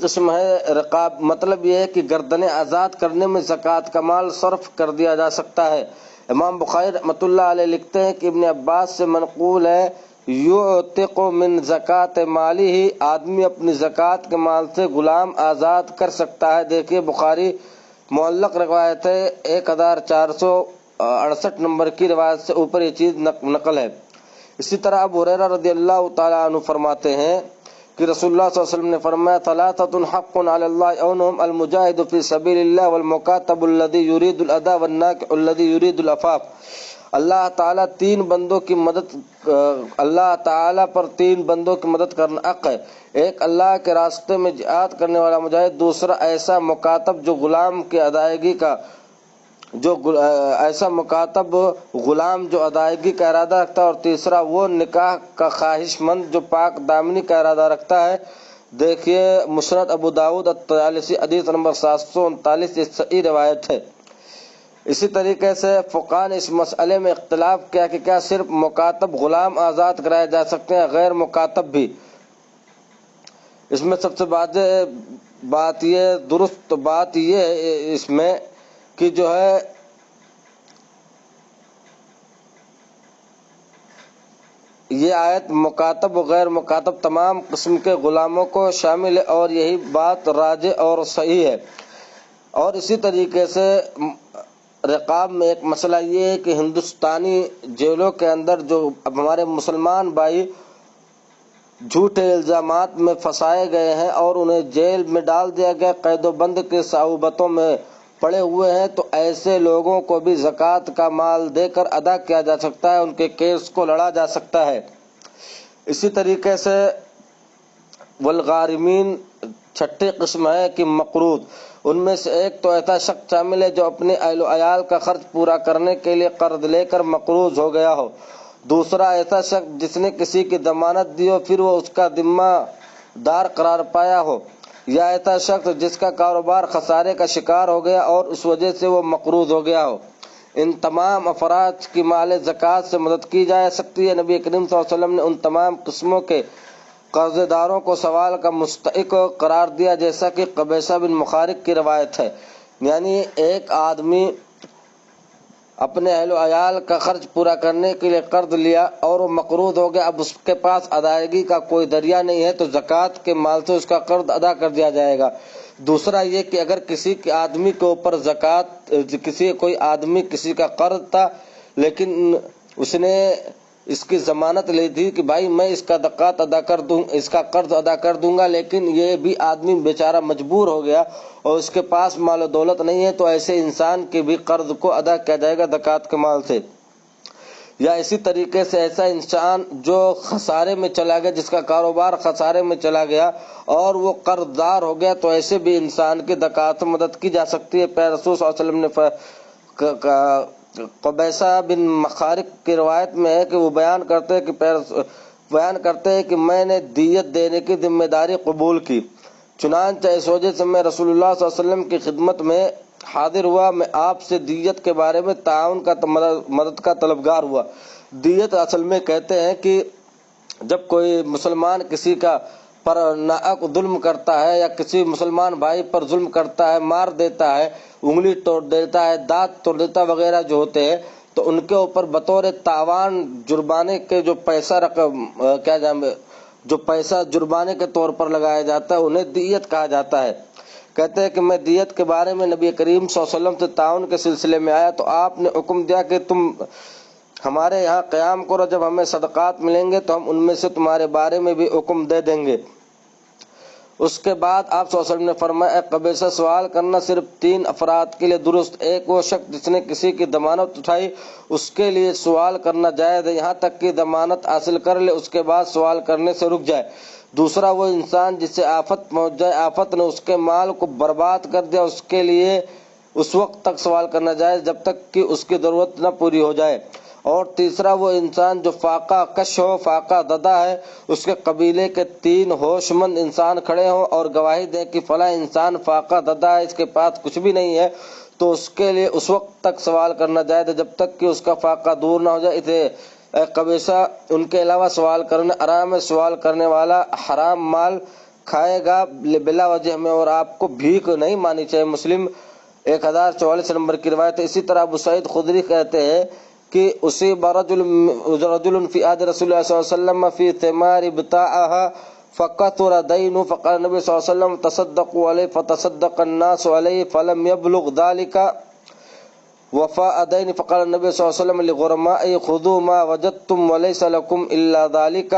قسم ہے، رقاب مطلب یہ ہے کہ گردنیں آزاد کرنے میں زکوٰۃ کا مال صرف کر دیا جا سکتا ہے۔ امام بخاری رحمۃ اللہ علیہ لکھتے ہیں کہ ابن عباس سے منقول ہے، یعتق من زکوٰۃ مالی ہی، آدمی اپنی زکوٰۃ کے مال سے غلام آزاد کر سکتا ہے۔ دیکھیے بخاری معلق روایت ہے 1468 نمبر کی روایت سے اوپر یہ چیز نقل ہے۔ اسی طرح ابو ہریرہ رضی اللہ تعالیٰ عنہ فرماتے ہیں کہ رسول اللہ صلی اللہ علیہ وسلم نے فرمایا، ثلاثۃ حق علی اللہ عونہم المجاہد فی سبیل اللہ والمکاتب الذی یرید الادا والناکح الذی یرید العفاف۔ اللہ تعالیٰ پر تین بندوں کی مدد کرنا حق ہے، ایک اللہ کے راستے میں جہاد کرنے والا مجاہد، دوسرا ایسا مکاتب جو غلام ادائیگی کا ارادہ رکھتا ہے، اور تیسرا وہ نکاح کا خواہش مند جو پاک دامنی کا ارادہ رکھتا ہے۔ دیکھیے مسند ابو داؤد الطیالسی حدیث نمبر 739، یہ صحیح روایت ہے۔ اسی طریقے سے فقہاء نے اس مسئلے میں اختلاف کیا کہ کیا صرف مکاتب غلام آزاد کرائے جا سکتے ہیں، غیر مکاتب بھی؟ اس میں سب سے درست بات یہ ہے اس میں کہ جو ہے یہ آیت مکاتب و غیر مکاتب تمام قسم کے غلاموں کو شامل ہے، اور یہی بات راجح اور صحیح ہے۔ اور اسی طریقے سے رقاب میں ایک مسئلہ یہ ہے کہ ہندوستانی جیلوں کے اندر جو ہمارے مسلمان بھائی جھوٹے الزامات میں پھنسائے گئے ہیں اور انہیں جیل میں ڈال دیا گیا، قید و بند کے صعوبتوں میں پڑے ہوئے ہیں، تو ایسے لوگوں کو بھی زکوٰۃ کا مال دے کر ادا کیا جا سکتا ہے، ان کے کیس کو لڑا جا سکتا ہے۔ اسی طریقے سے والغارمین چھٹی قسم ہے کہ مقروض، ان میں سے ایک تو ایسا شخص شامل ہے جو اپنے اہل و عیال کا خرچ پورا کرنے کے لیے قرض لے کر مقروض ہو گیا ہو، دوسرا ایسا شخص جس نے کسی کی ضمانت دی ہو پھر وہ اس کا ذمہ دار قرار پایا ہو، یا ایسا شخص جس کا کاروبار خسارے کا شکار ہو گیا اور اس وجہ سے وہ مقروض ہو گیا ہو۔ ان تمام افراد کی مال زکوٰۃ سے مدد کی جا سکتی ہے۔ نبی کریم صلی اللہ علیہ وسلم نے ان تمام قسموں کے قرض داروں کو سوال کا مستحق قرار دیا، جیسا کہ قبیصہ بن مخارق کی روایت ہے۔ یعنی ایک آدمی اپنے اہل و عیال کا خرچ پورا کرنے کے لیے قرض لیا اور وہ مقروض ہو گیا، اب اس کے پاس ادائیگی کا کوئی ذریعہ نہیں ہے، تو زکوٰۃ کے مال سے اس کا قرض ادا کر دیا جائے گا۔ دوسرا یہ کہ اگر کسی آدمی کے اوپر کوئی آدمی کسی کا قرض تھا، لیکن اس نے اس کی ضمانت لی تھی کہ بھائی میں اس کا قرض ادا کر دوں گا، لیکن یہ بھی آدمی بیچارہ مجبور ہو گیا اور اس کے پاس مال و دولت نہیں ہے، تو ایسے انسان کے بھی قرض کو ادا کیا جائے گا زکوٰۃ کے مال سے۔ یا اسی طریقے سے ایسا انسان جو خسارے میں چلا گیا، جس کا کاروبار خسارے میں چلا گیا اور وہ قرض دار ہو گیا، تو ایسے بھی انسان کی زکوٰۃ مدد کی جا سکتی ہے۔ پیارے رسول صلی اللہ علیہ وسلم نے قبیصہ بن مخارق کی روایت میں ہے کہ وہ بیان کرتے ہیں کہ میں نے دیت دینے کی ذمہ داری قبول کی، چنانچہ اس وجہ سے میں رسول اللہ صلی اللہ علیہ وسلم کی خدمت میں حاضر ہوا، میں آپ سے دیت کے بارے میں تعاون کا مدد کا طلبگار ہوا۔ دیت اصل میں کہتے ہیں کہ جب کوئی مسلمان کسی کا پر ناحق ظلم کرتا ہے یا کسی مسلمان بھائی پر ظلم کرتا ہے، مار دیتا ہے، انگلی توڑ دیتا ہے، دانت توڑ دیتا وغیرہ جو ہوتے ہیں، تو ان کے اوپر بطور تاوان جرمانے کے جو پیسہ جرمانے کے طور پر لگایا جاتا ہے، انہیں دیت کہا جاتا ہے۔ کہتے ہیں کہ میں دیت کے بارے میں نبی کریم صلی اللہ علیہ وسلم سے تعاون کے سلسلے میں آیا تو آپ نے حکم دیا کہ تم ہمارے یہاں قیام کرو، جب ہمیں صدقات ملیں گے تو ہم ان میں سے تمہارے بارے میں بھی حکم دے دیں گے۔ اس کے بعد آپ صلی اللہ علیہ وسلم نے فرمایا، قبیصہ سوال کرنا صرف 3 افراد کے لیے درست، ایک وہ شخص جس نے کسی کی ضمانت اٹھائی اس کے لیے سوال کرنا جائز ہے یہاں تک کہ ضمانت حاصل کر لے، اس کے بعد سوال کرنے سے رک جائے۔ دوسرا وہ انسان جس سے آفت پہنچ جائے، آفت نے اس کے مال کو برباد کر دیا، اس کے لیے اس وقت تک سوال کرنا جائز جب تک کہ اس کی ضرورت نہ پوری ہو جائے۔ اور تیسرا وہ انسان جو فاقہ کش ہو، فاقہ زدہ ہے، اس کے قبیلے کے 3 ہوش مند انسان کھڑے ہوں اور گواہی دیں کہ فلاں انسان فاقہ زدہ ہے، اس کے پاس کچھ بھی نہیں ہے، تو اس کے لیے اس وقت تک سوال کرنا جائز ہے جب تک کہ اس کا فاقہ دور نہ ہو جائے۔ اسے قبیصہ ان کے علاوہ سوال کرنا حرام ہے، سوال کرنے والا حرام مال کھائے گا بلا وجہ میں، اور آپ کو بھیک نہیں مانی چاہیے۔ مسلم 1044 نمبر کی روایت ہے۔ اسی طرح ابو سعید خدری کہتے ہیں کہ اصیب رجل فی عہد رسول اللہ صلی اللہ علیہ وسلم فی ثمار بتاعها فکثر دینه فقال النبی صلی اللہ علیہ وسلم تصدقوا علیہ فتصدق الناس علیہ فلم یبلغ ذلك وفاء دین فقال النبی صلی اللہ علیہ وسلم لغرمائه خذوا ما وجدتم وليس لكم الا ذلك۔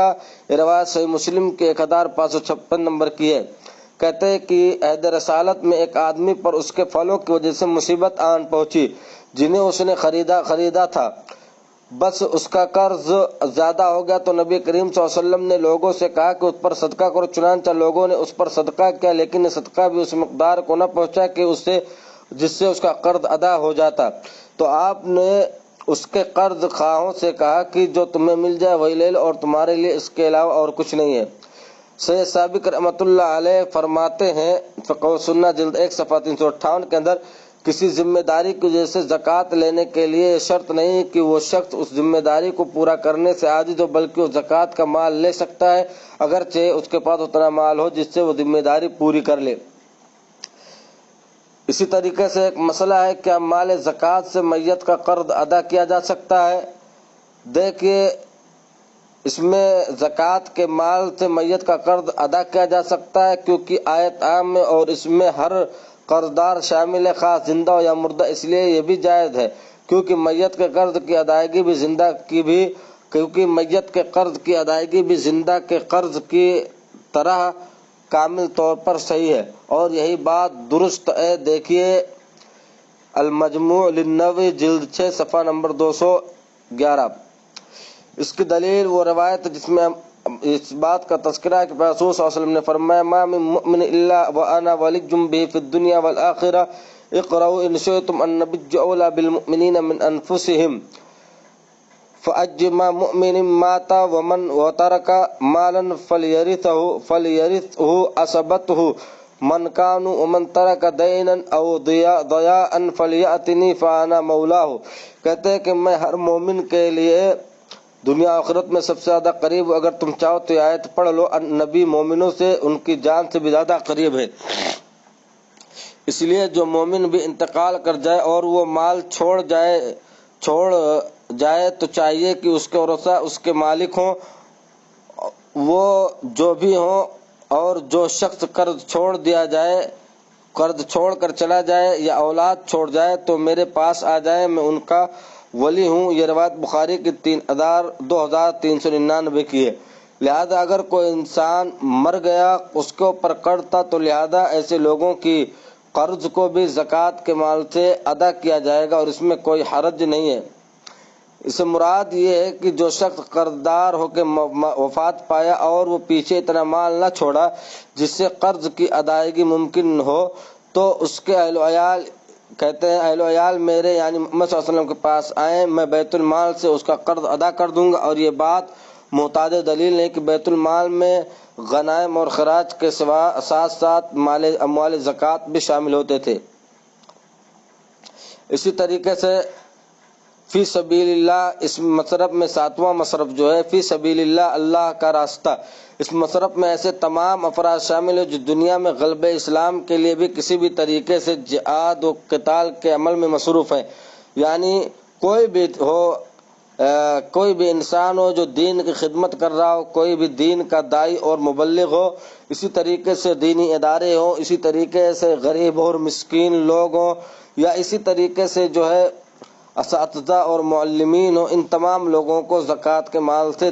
یہ روایت صحیح مسلم کے 1556 نمبر کی ہے۔ کہتے ہیں کہ عہد رسالت میں ایک آدمی پر اس کے پھلوں کی وجہ سے مصیبت آن پہنچی جنہیں اس نے خریدا تھا، بس اس کا قرض زیادہ ہو گیا تو نبی کریم صلی اللہ علیہ وسلم نے لوگوں سے کہا کہ اس پر صدقہ کرو، چنانچہ لوگوں نے اس پر صدقہ کیا، لیکن صدقہ بھی اس مقدار کو نہ پہنچا کہ جس سے اس کا قرض ادا ہو جاتا، تو آپ نے اس کے قرض خواہوں سے کہا کہ جو تمہیں مل جائے وہی لے لو اور تمہارے لیے اس کے علاوہ اور کچھ نہیں ہے۔ سید سابق رحمۃ اللہ علیہ فرماتے ہیں فقہ و سنہ جلد 1 صفحہ 358 کے اندر، کسی ذمہ داری کی وجہ سے زکوٰۃ لینے کے لیے یہ شرط نہیں کہ وہ شخص اس ذمہ داری کو پورا کرنے سے عاجز ہو، بلکہ وہ زکوٰۃ کا مال لے سکتا ہے اگرچہ اس کے پاس اتنا مال ہو جس سے وہ ذمہ داری پوری کر لے۔ اسی طریقے سے ایک مسئلہ ہے، کیا مال زکوٰۃ سے میت کا قرض ادا کیا جا سکتا ہے؟ دیکھیے، اس میں زکوٰۃ کے مال سے میت کا قرض ادا کیا جا سکتا ہے کیونکہ آیت عام ہے اور اس میں ہر قرضدار شامل ہے، خاص زندہ ہو یا مردہ، اس لیے یہ بھی جائز ہے کیونکہ میت کے قرض کی ادائیگی بھی زندہ کے قرض کی طرح کامل طور پر صحیح ہے، اور یہی بات درست ہے۔ دیکھیے المجموع للنووی جلد 6 صفحہ نمبر 211۔ اس کی دلیل وہ روایت جس میں اس بات کا تذکرہ ہے کہ رسول صلی اللہ علیہ وسلم نے فرمایا، ما من مؤمن الا وانا ولی به فی الدنیا والآخرہ اقرؤوا ان شئتم النبی اولی بالمؤمنین من انفسهم فأجما مؤمن مات ومن وترك مالا فليرثه عصبته من كانوا ومن ترك دینا او ضیاء فلیأتنی فانا مولاه۔ کہتے ہیں کہ میں ہر مومن کے لیے دنیا آخرت میں سب سے زیادہ قریب، اگر تم چاہو تو یہ آیت پڑھ لو، نبی مومنوں سے ان کی جان سے بھی زیادہ قریب ہے، اس لیے جو مومن بھی انتقال کر جائے اور وہ مال چھوڑ جائے تو چاہیے کہ اس کے ورثہ اس کے مالک ہوں، وہ جو بھی ہوں، اور جو شخص قرض چھوڑ کر چلا جائے یا اولاد چھوڑ جائے تو میرے پاس آ جائے، میں ان کا ولی ہوں۔ یہ روایت بخاری کی 2399 کی ہے۔ لہذا اگر کوئی انسان مر گیا اس کے اوپر قرض تھا تو لہذا ایسے لوگوں کی قرض کو بھی زکوٰۃ کے مال سے ادا کیا جائے گا اور اس میں کوئی حرج نہیں ہے۔ اس سے مراد یہ ہے کہ جو شخص قرضدار ہو کے وفات پایا اور وہ پیچھے اتنا مال نہ چھوڑا جس سے قرض کی ادائیگی ممکن ہو، تو اس کے اہل و عیال کہتے ہیں اہل و عیال میرے یعنی محمد صلی اللہ علیہ وسلم کے پاس آئیں، میں بیت المال سے اس کا قرض ادا کر دوں گا۔ اور یہ بات محتاط دلیل نہیں کہ بیت المال میں غنائم اور خراج کے ساتھ ساتھ اموال زکوٰۃ بھی شامل ہوتے تھے۔ اسی طریقے سے فی سبیل اللہ اس مصرف میں 7واں مصرف جو ہے فی سبیل اللہ، اللہ کا راستہ، اس مصرف میں ایسے تمام افراد شامل ہیں جو دنیا میں غلبہ اسلام کے لیے بھی کسی بھی طریقے سے جہاد و قتال کے عمل میں مصروف ہیں، یعنی کوئی بھی ہو، کوئی بھی انسان ہو جو دین کی خدمت کر رہا ہو، کوئی بھی دین کا داعی اور مبلغ ہو، اسی طریقے سے دینی ادارے ہوں، اسی طریقے سے غریب اور مسکین لوگ ہوں، یا اسی طریقے سے جو ہے اساتذہ اور معلمین ہوں، ان تمام لوگوں کو زکوٰۃ کے مال سے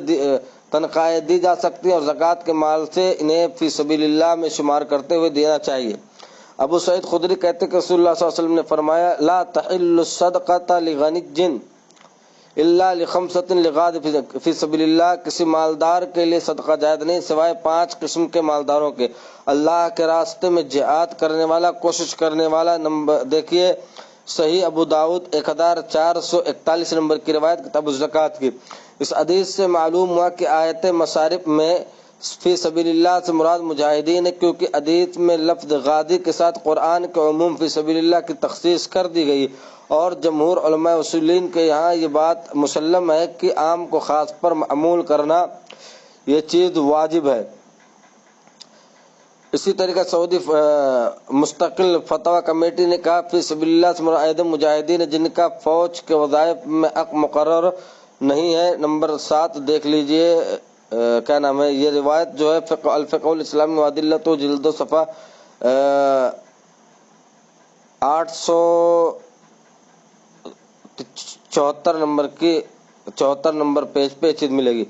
تنخواہیں دی جا سکتی ہیں اور زکوٰۃ کے مال سے انہیں فی سبیل اللہ میں شمار کرتے ہوئے دینا چاہیے۔ ابو سعید خدری کہتے کہ رسول اللہ صلی اللہ علیہ وسلم نے فرمایا لا تحل الصدقۃ لغنی الا لخمسۃ لغاد فی سبیل اللہ، کسی مالدار کے لیے صدقہ جائز نہیں سوائے 5 قسم کے مالداروں کے: اللہ کے راستے میں جہاد کرنے والا، کوشش کرنے والا۔ نمبر دیکھیے صحیح ابو داؤد 1441 نمبر کی روایت کتاب الزکوٰۃ کی۔ اس حدیث سے معلوم ہوا کہ آیت مصارف میں فی سبیل اللہ سے مراد مجاہدین ہے، کیونکہ حدیث میں لفظ غازی کے ساتھ قرآن کے عموم فی سبیل اللہ کی تخصیص کر دی گئی، اور جمہور علماء اصولین کے یہاں یہ بات مسلم ہے کہ عام کو خاص پر عمول کرنا یہ چیز واجب ہے۔ اسی طریقہ سعودی مستقل فتویٰ کمیٹی نے کہا فی سبیل اللہ سے مراد مجاہدین جن کا فوج کے وظائف میں حق مقرر نہیں ہے۔ نمبر 7 دیکھ لیجئے کیا نام ہے، یہ روایت جو ہے الفقہ الاسلامی وادلۃ جلد صفحہ 874 نمبر پیج پہ چیز ملے گی۔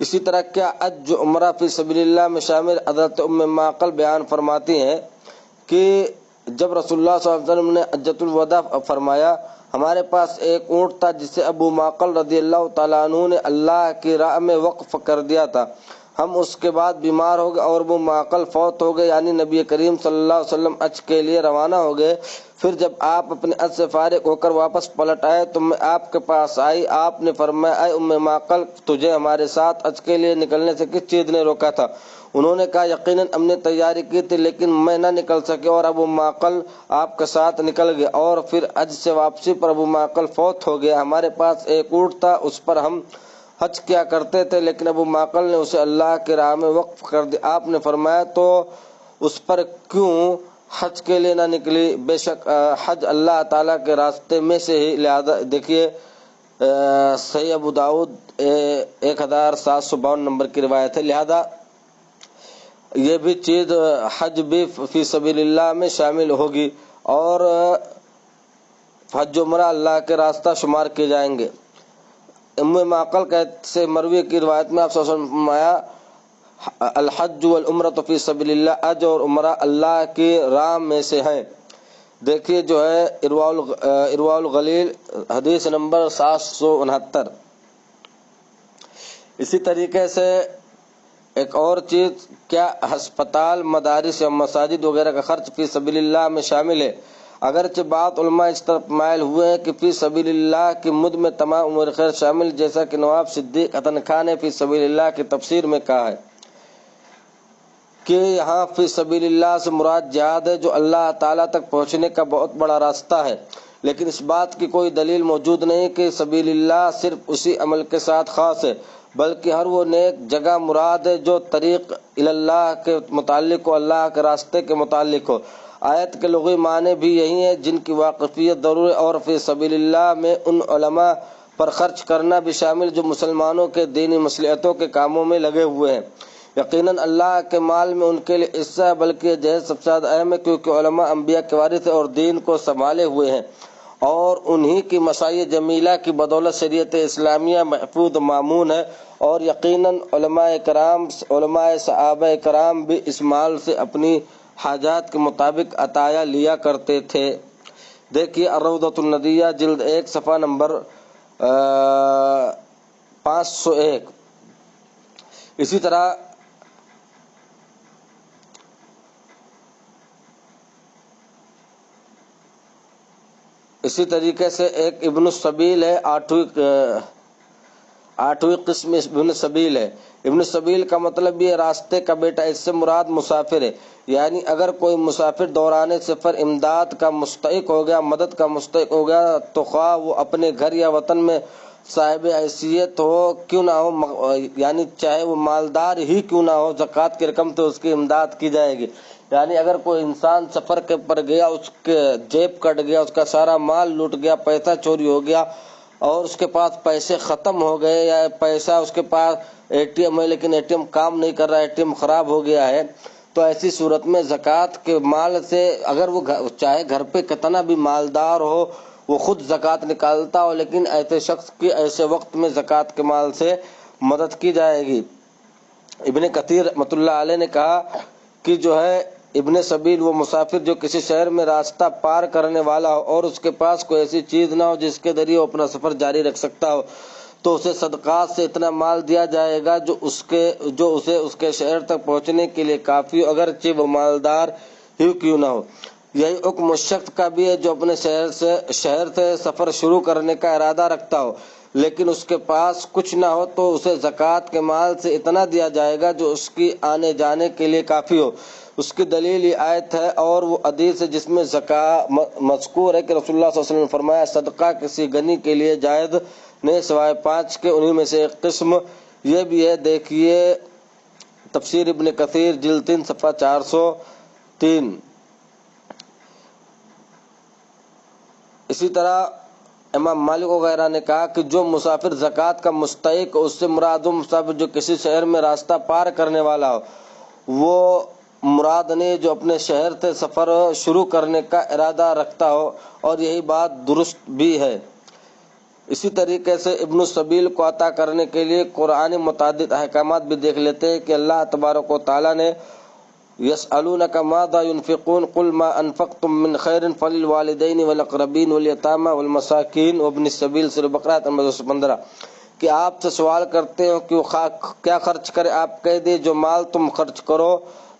اسی طرح کیا حج عمرہ فی سبیل اللہ میں شامل؟ حضرت ام معقل بیان فرماتی ہیں کہ جب رسول اللہ صلی اللہ علیہ وسلم نے حجۃ الوداع فرمایا، ہمارے پاس ایک اونٹ تھا جسے ابو معقل رضی اللہ تعالیٰ عنہ نے اللہ کی راہ میں وقف کر دیا تھا۔ ہم اس کے بعد بیمار ہو گئے اور ابو معقل فوت ہو گئے، یعنی نبی کریم صلی اللہ علیہ وسلم حج کے لیے روانہ ہو گئے۔ پھر جب آپ اپنے حج سے فارغ ہو کر واپس پلٹ آئے تو میں آپ کے پاس آئی، آپ نے فرمایا اے ام معقل، تجھے ہمارے ساتھ حج کے لیے نکلنے سے کس چیز نے روکا تھا؟ انہوں نے کہا یقیناً ہم نے تیاری کی تھی لیکن میں نہ نکل سکے، اور ابو معقل آپ کے ساتھ نکل گئے، اور پھر حج سے واپسی پر ابو معقل فوت ہو گیا۔ ہمارے پاس ایک اونٹ تھا، اس پر ہم حج کیا کرتے تھے، لیکن ابو معقل نے اسے اللہ کی راہ میں وقف کر دیا۔ آپ نے فرمایا تو اس پر کیوں حج کے لیے نہ نکلی؟ بے شک حج اللہ تعالیٰ کے راستے میں سے ہی، لہذا دیکھیے صحیح ابو داؤد 1752 نمبر کی روایت ہے، لہذا یہ بھی چیز حج بھی فی سبیل اللہ میں شامل ہوگی اور حج عمرہ اللہ کے راستہ شمار کیے جائیں گے۔ ام معقل سے مروی کی روایت میں آپ صلی اللہ علیہ وسلم فرمایا الحج والعمرۃ فی سبیل اللہ، حج اور عمرہ اللہ کی راہ میں سے ہیں۔ دیکھیے جو ہے ارواء الغلیل حدیث نمبر 769۔ اسی طریقے سے ایک اور چیز، کیا ہسپتال، مدارس یا مساجد وغیرہ کا خرچ فی سبیل اللہ میں شامل ہے؟ اگرچہ بعض علماء اس طرف مائل ہوئے ہیں کہ فی سبیل اللہ کی مد میں تمام امور خیر شامل، جیسا کہ نواب صدیق حسن خان نے فی سبیل اللہ کی تفسیر میں کہا ہے کہ یہاں فی سبیل اللہ سے مراد جہاد ہے جو اللہ تعالیٰ تک پہنچنے کا بہت بڑا راستہ ہے، لیکن اس بات کی کوئی دلیل موجود نہیں کہ سبیل اللہ صرف اسی عمل کے ساتھ خاص ہے، بلکہ ہر وہ نیک جگہ مراد ہے جو طریق اللہ کے متعلق ہو، اللہ کے راستے کے متعلق ہو۔ آیت کے لغوی معنی بھی یہی ہیں جن کی واقفیت ضروری، اور فی سبیل اللہ میں ان علماء پر خرچ کرنا بھی شامل جو مسلمانوں کے دینی مصلحتوں کے کاموں میں لگے ہوئے ہیں۔ یقیناً اللہ کے مال میں ان کے لیے حصہ ہے، بلکہ یہ جہیز سب سے زیادہ اہم ہے، کیونکہ علماء انبیاء کے وارث ہیں اور دین کو سنبھالے ہوئے ہیں، اور انہی کی مساعی جمیلہ کی بدولت شریعت اسلامیہ محفوظ مامون ہے، اور یقیناً علماء صحابہ کرام بھی اس مال سے اپنی حاجات کے مطابق عطایا لیا کرتے تھے۔ دیکھیے الروضۃ الندیہ جلد 1 صفحہ نمبر 501۔ اسی طریقے سے ایک ابن السبیل ہے، 8ویں قسم ابن السبیل ہے۔ ابن السبیل کا مطلب یہ راستے کا بیٹا، اس سے مراد مسافر ہے، یعنی اگر کوئی مسافر دوران سفر امداد کا مستحق ہو گیا، مدد کا مستحق ہو گیا، تو خواہ وہ اپنے گھر یا وطن میں صاحب حیثیت ہو کیوں نہ ہو، یعنی چاہے وہ مالدار ہی کیوں نہ ہو، زکوٰۃ کی رقم تو اس کی امداد کی جائے گی۔ یعنی اگر کوئی انسان سفر کے پر گیا، اس کے جیب کٹ گیا، اس کا سارا مال لوٹ گیا، پیسہ چوری ہو گیا اور اس کے پاس پیسے ختم ہو گئے، یا پیسہ اس کے پاس ATM ہے لیکن ATM کام نہیں کر رہا، ATM خراب ہو گیا ہے، تو ایسی صورت میں زکوٰۃ کے مال سے اگر وہ چاہے گھر پہ کتنا بھی مالدار ہو، وہ خود زکوٰۃ نکالتا ہو، لیکن ایسے شخص کی ایسے وقت میں زکوٰۃ کے مال سے مدد کی جائے گی۔ ابن کثیر رحمۃ اللہ علیہ نے کہا کہ جو ہے ابن سبیل وہ مسافر جو کسی شہر میں راستہ پار کرنے والا ہو اور اس کے پاس کوئی ایسی چیز نہ ہو جس کے ذریعے وہ اپنا سفر جاری رکھ سکتا ہو، تو اسے صدقات سے اتنا مال دیا جائے گا جو اسے اس کے شہر تک پہنچنے کے لیے کافی ہو، اگرچہ وہ مالدار ہی کیوں نہ ہو۔ یہی حکم اس شخص کا بھی ہے جو اپنے شہر سے سفر شروع کرنے کا ارادہ رکھتا ہو لیکن اس کے پاس کچھ نہ ہو، تو اسے زکوٰۃ کے مال سے اتنا دیا جائے گا جو اس کی آنے جانے کے لیے کافی ہو۔ اس کی دلیل یہ آیت ہے اور وہ حدیث ہے جس میں زکوٰۃ مذکور ہے کہ رسول اللہ صلی اللہ علیہ وسلم نے فرمایا، صدقہ کسی غنی کے لیے جائز نہیں سوائے 5 کے، انہی میں سے ایک قسم یہ بھی ہے۔ دیکھیے تفسیر ابن کثیر جلد 3 صفحہ 403۔ اسی طرح امام مالک وغیرہ نے کہا کہ جو مسافر زکوٰۃ کا مستحق، اس سے مراد وہ مسافر جو کسی شہر میں راستہ پار کرنے والا ہو، وہ مراد نہیں جو اپنے شہر سے سفر شروع کرنے کا ارادہ رکھتا ہو، اور یہی بات درست بھی ہے۔ اسی طریقے سے ابن السبیل کو عطا کرنے کے لیے قرآن متعدد احکامات بھی دیکھ لیتے ہیں کہ اللہ تبارک و تعالیٰ نے يسألونك ماذا ينفقون قل ما انفقتم من خير فللوالدين والاقربين واليتامى والمساكين وابن السبيل سورہ بقرہ 15 کہ آپ سے سوال کرتے ہو کہ کیا خرچ کرے، آپ کہہ دیں جو مال تم خرچ کرو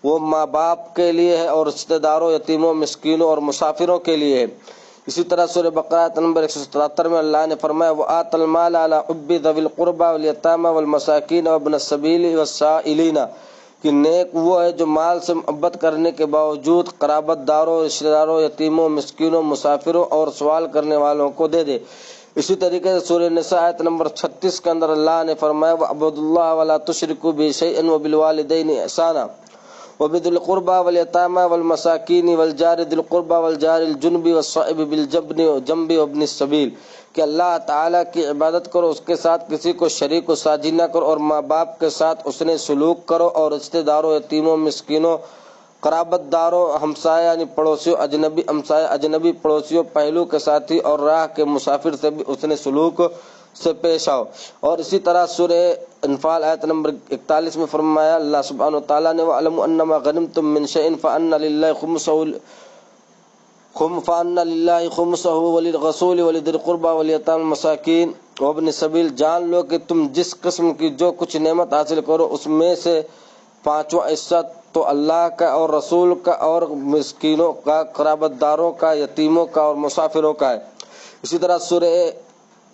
وہ ماں باپ کے لیے ہے اور رشتہ داروں، یتیموں، مسکینوں اور مسافروں کے لیے ہے۔ اسی طرح سورہ بقرہ نمبر 177 میں اللہ نے فرمایا وَآتَ الْمَالَ عَلَىٰ حُبِّهِ ذَوِي الْقُرْبَىٰ وَالْيَتَامَىٰ وَالْمَسَاكِينَ وَابْنَ السَّبِيلِ وَالسَّائِلِينَ کہ نیک وہ ہے جو مال سے محبت کرنے کے باوجود قرابت داروں، رشتہ داروں، یتیموں، مسکینوں، مسافروں اور سوال کرنے والوں کو دے دے۔ اسی طریقے سے سورہ نساء آیت نمبر 36 کے اندر اللہ نے فرمایا وَاعْبُدُوا اللَّهَ وَلَا تُشْرِكُوا بِهِ شَيْئًا وَبِالْوَالِدَيْنِ إِحْسَانًا وَبِذِي الْقُرْبَىٰ وَالْيَتَامَىٰ وَالْمَسَاكِينِ وَالْجَارِ ذِي الْقُرْبَىٰ وَالْجَارِ الْجُنُبِ وَالصَّاحِبِ بِالْجَنبِ وَابْنِ السَّبِيلِ کہ اللہ تعالیٰ کی عبادت کرو، اس کے ساتھ کسی کو شریک و ساجی نہ کرو، اور ماں باپ کے ساتھ اس نے سلوک کرو، اور رشتہ داروں، یتیموں، مسکینوں، قرابت داروں، ہمسایہ یعنی پڑوسیوں، اجنبی ہمسایہ، اجنبی پڑوسیوں، پہلو کے ساتھی اور راہ کے مسافر سے بھی اس نے سلوک سے پیش آؤ۔ اور اسی طرح سورہ انفال آیت نمبر 41 میں فرمایا اللہ سبحانہ وتعالیٰ نے وَاعْلَمُوا أَنَّمَا غَنِمْتُم مِّن شَيْءٍ فَأَنَّ لِلَّهِ خُمُسَهُ وَلِلرَّسُولِ وَلِذِي الْقُرْبَىٰ وَالْيَتَامَىٰ وَالْمَسَاكِينِ وَابْنِ السَّبِيلِ جان لو کہ تم جس قسم کی جو کچھ نعمت حاصل کرو اس میں سے 5واں حصہ تو اللہ کا اور رسول کا اور مسکینوں کا، قرابت داروں کا، یتیموں کا اور مسافروں کا ہے۔ اسی طرح سورہ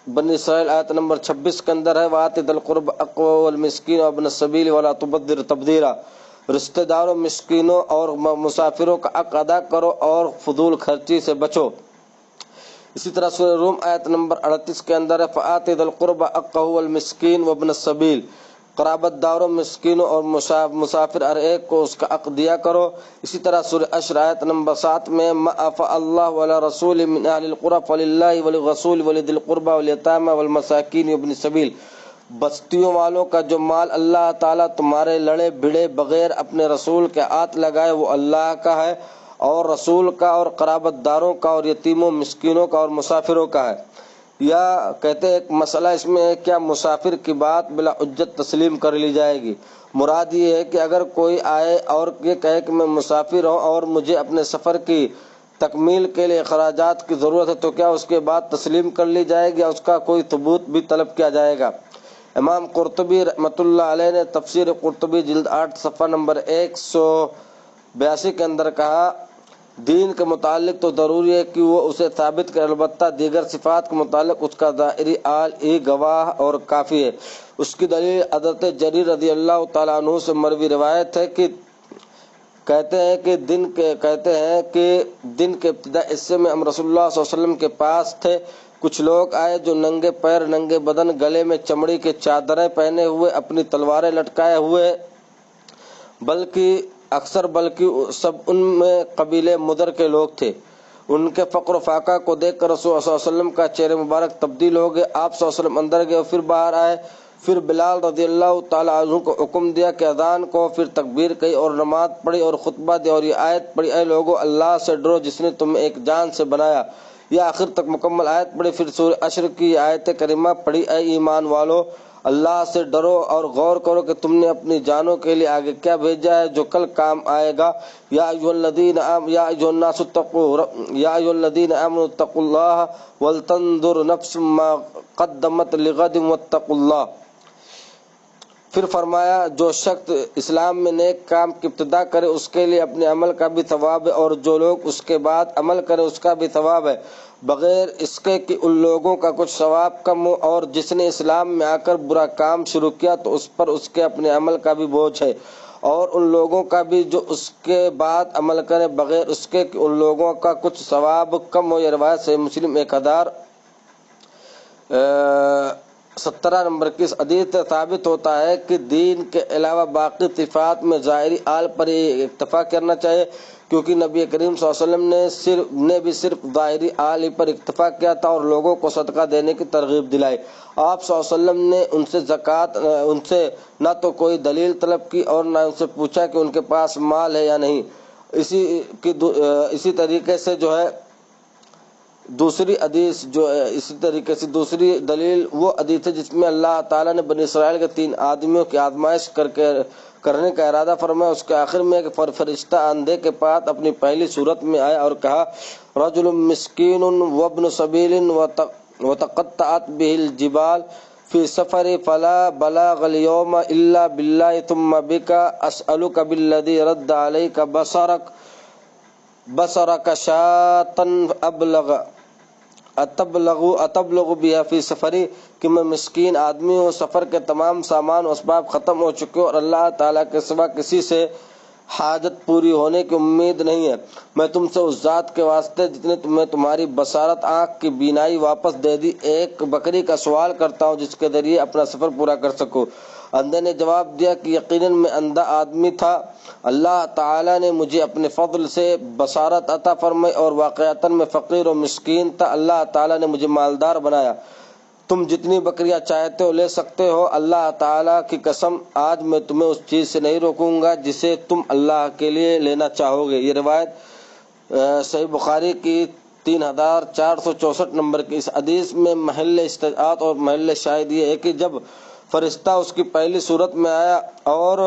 بنی اسرائیل آیت نمبر 26 کے اندر ہے وَآتِ ذِی الْقُرْبَىٰ حَقَّهُ وَالْمِسْكِينَ وَابْنَ السَّبِيلِ وَلَا تُبَذِّرْ تَبْذِيرًا رشتہ داروں، مسکینوں اور مسافروں کا حق ادا کرو اور فضول خرچی سے بچو۔ اسی طرح سورہ روم آیت نمبر 38 کے اندر ہے فَآتِ ذِی الْقُرْبَىٰ حَقَّهُ وَالْمِسْكِينَ وَابْنَ السَّبِيلِ قرابت داروں، مسکینوں اور مسافر ہر ایک کو اس کا حق دیا کرو۔ اسی طرح سورہ عشر آیت نمبر 7 میں مَا أَفَاءَ اللَّهُ عَلَىٰ رَسُولِهِ مِنْ أَهْلِ الْقُرَىٰ فَلِلَّهِ وَلِلرَّسُولِ وَلِذِي الْقُرْبَىٰ وَالْيَتَامَىٰ وَالْمَسَاكِينِ وَابْنِ السَّبِيلِ بستیوں والوں کا جو مال اللہ تعالیٰ تمہارے لڑے بھڑے بغیر اپنے رسول کے ہاتھ لگائے وہ اللہ کا ہے، اور رسول کا اور قرابت داروں کا اور یتیموں، مسکینوں کا اور مسافروں کا ہے۔ یا کہتے ایک مسئلہ اس میں ہے کیا مسافر کی بات بلا حجت تسلیم کر لی جائے گی؟ مراد یہ ہے کہ اگر کوئی آئے اور یہ کہے کہ میں مسافر ہوں اور مجھے اپنے سفر کی تکمیل کے لیے اخراجات کی ضرورت ہے تو کیا اس کے بعد تسلیم کر لی جائے گی یا اس کا کوئی ثبوت بھی طلب کیا جائے گا؟ امام قرطبی رحمۃ اللہ علیہ نے تفسیر قرطبی جلد 8 صفحہ نمبر 182 کے اندر کہا، دین کے متعلق تو ضروری ہے کہ وہ اسے ثابت کرے، البتہ دیگر صفات کے متعلق اس کا ظاہری حال ہی گواہ اور کافی ہے۔ اس کی دلیل حضرت جریر رضی اللہ تعالیٰ عنہ سے مروی روایت ہے کہ کہتے ہیں کہ دن کے ابتدا حصے میں ہم رسول اللہ صلی اللہ علیہ وسلم کے پاس تھے، کچھ لوگ آئے جو ننگے پیر، ننگے بدن، گلے میں چمڑی کے چادریں پہنے ہوئے، اپنی تلواریں لٹکائے ہوئے، بلکہ سب ان میں قبیلے مدر کے لوگ تھے۔ ان کے فقر و فاقہ کو دیکھ کر رسول اللہ صلی اللہ علیہ وسلم کا چہرہ مبارک تبدیل ہو گئے۔ آپ صلی اللہ علیہ وسلم اندر گئے اور پھر باہر آئے، پھر بلال رضی اللہ تعالیٰ عنہ کو حکم دیا کہ اذان کو، پھر تکبیر کہی اور نماز پڑھی اور خطبہ دیا اور یہ آیت پڑھی، اے لوگو اللہ سے ڈرو جس نے تمہیں ایک جان سے بنایا، یہ آخر تک مکمل آیت پڑھی۔ پھر سورہ عشر کی آیت کریمہ پڑھی، اے ایمان والو اللہ سے ڈرو اور غور کرو کہ تم نے اپنی جانوں کے لیے آگے کیا بھیجا ہے جو کل کام آئے گا۔ یا ایھا الذین آمنوا اتقوا اللہ ولتنظر نفس ما قدمت لغد واتقوا اللہ۔ پھر فرمایا، جو شخص اسلام میں نیک کام کی ابتدا کرے اس کے لیے اپنے عمل کا بھی ثواب ہے اور جو لوگ اس کے بعد عمل کرے اس کا بھی ثواب ہے، بغیر اس کے کہ ان لوگوں کا کچھ ثواب کم ہو، اور جس نے اسلام میں آ کر برا کام شروع کیا تو اس پر اس کے اپنے عمل کا بھی بوجھ ہے، اور ان لوگوں کا بھی جو اس کے بعد عمل کرے بغیر اس کے کہ ان لوگوں کا کچھ ثواب کم ہو۔ یہ روایت صحیح مسلم 1017 نمبر کی اس حدیث سے ثابت ہوتا ہے کہ دین کے علاوہ باقی صفات میں ظاہری حال پر ہی اکتفا کرنا چاہیے، کیونکہ نبی کریم صلی اللہ علیہ وسلم نے بھی صرف ظاہری حال ہی پر اکتفا کیا تھا اور لوگوں کو صدقہ دینے کی ترغیب دلائی۔ آپ صلی اللہ علیہ وسلم نے ان سے نہ تو کوئی دلیل طلب کی اور نہ ان سے پوچھا کہ ان کے پاس مال ہے یا نہیں۔ اسی طریقے سے دوسری دلیل وہ حدیث ہے جس میں اللہ تعالیٰ نے بنی اسرائیل کے 3 آدمیوں کی آزمائش کرنے کا ارادہ فرمایا۔ اس کے آخر میں ایک فرشتہ اندھے کے پاس اپنی پہلی صورت میں آیا اور کہا، رجل مسکین وابن سبیل وتقطعت به الجبال فی سفر فلا بلاغ اليوم الا باللہ ثم بک اسألک بالذی رد علیک بصرک شاة اتبلغ بها فی سفری، کہ میں مسکین آدمی ہوں، سفر کے تمام سامان و اسباب ختم ہو چکے اور اللہ تعالیٰ کے سوا کسی سے حاجت پوری ہونے کی امید نہیں ہے۔ میں تم سے اس ذات کے واسطے جس نے تمہیں تمہاری بصارت، آنکھ کی بینائی واپس دے دی، ایک بکری کا سوال کرتا ہوں جس کے ذریعے اپنا سفر پورا کر سکوں۔ اندھے نے جواب دیا کہ یقیناً میں اندھا آدمی تھا، اللہ تعالیٰ نے مجھے اپنے فضل سے بصارت عطا فرمائی اور واقعتاً میں فقیر و مسکین تھا، اللہ تعالیٰ نے مجھے مالدار بنایا۔ تم جتنی بکریاں چاہتے ہو لے سکتے ہو، اللہ تعالیٰ کی قسم آج میں تمہیں اس چیز سے نہیں روکوں گا جسے تم اللہ کے لیے لینا چاہو گے۔ یہ روایت صحیح بخاری کی 3464 نمبر کی۔ اس حدیث میں محل استدعاء اور محل شاہد یہ ہے کہ جب فرشتہ اس کی پہلی صورت میں آیا اور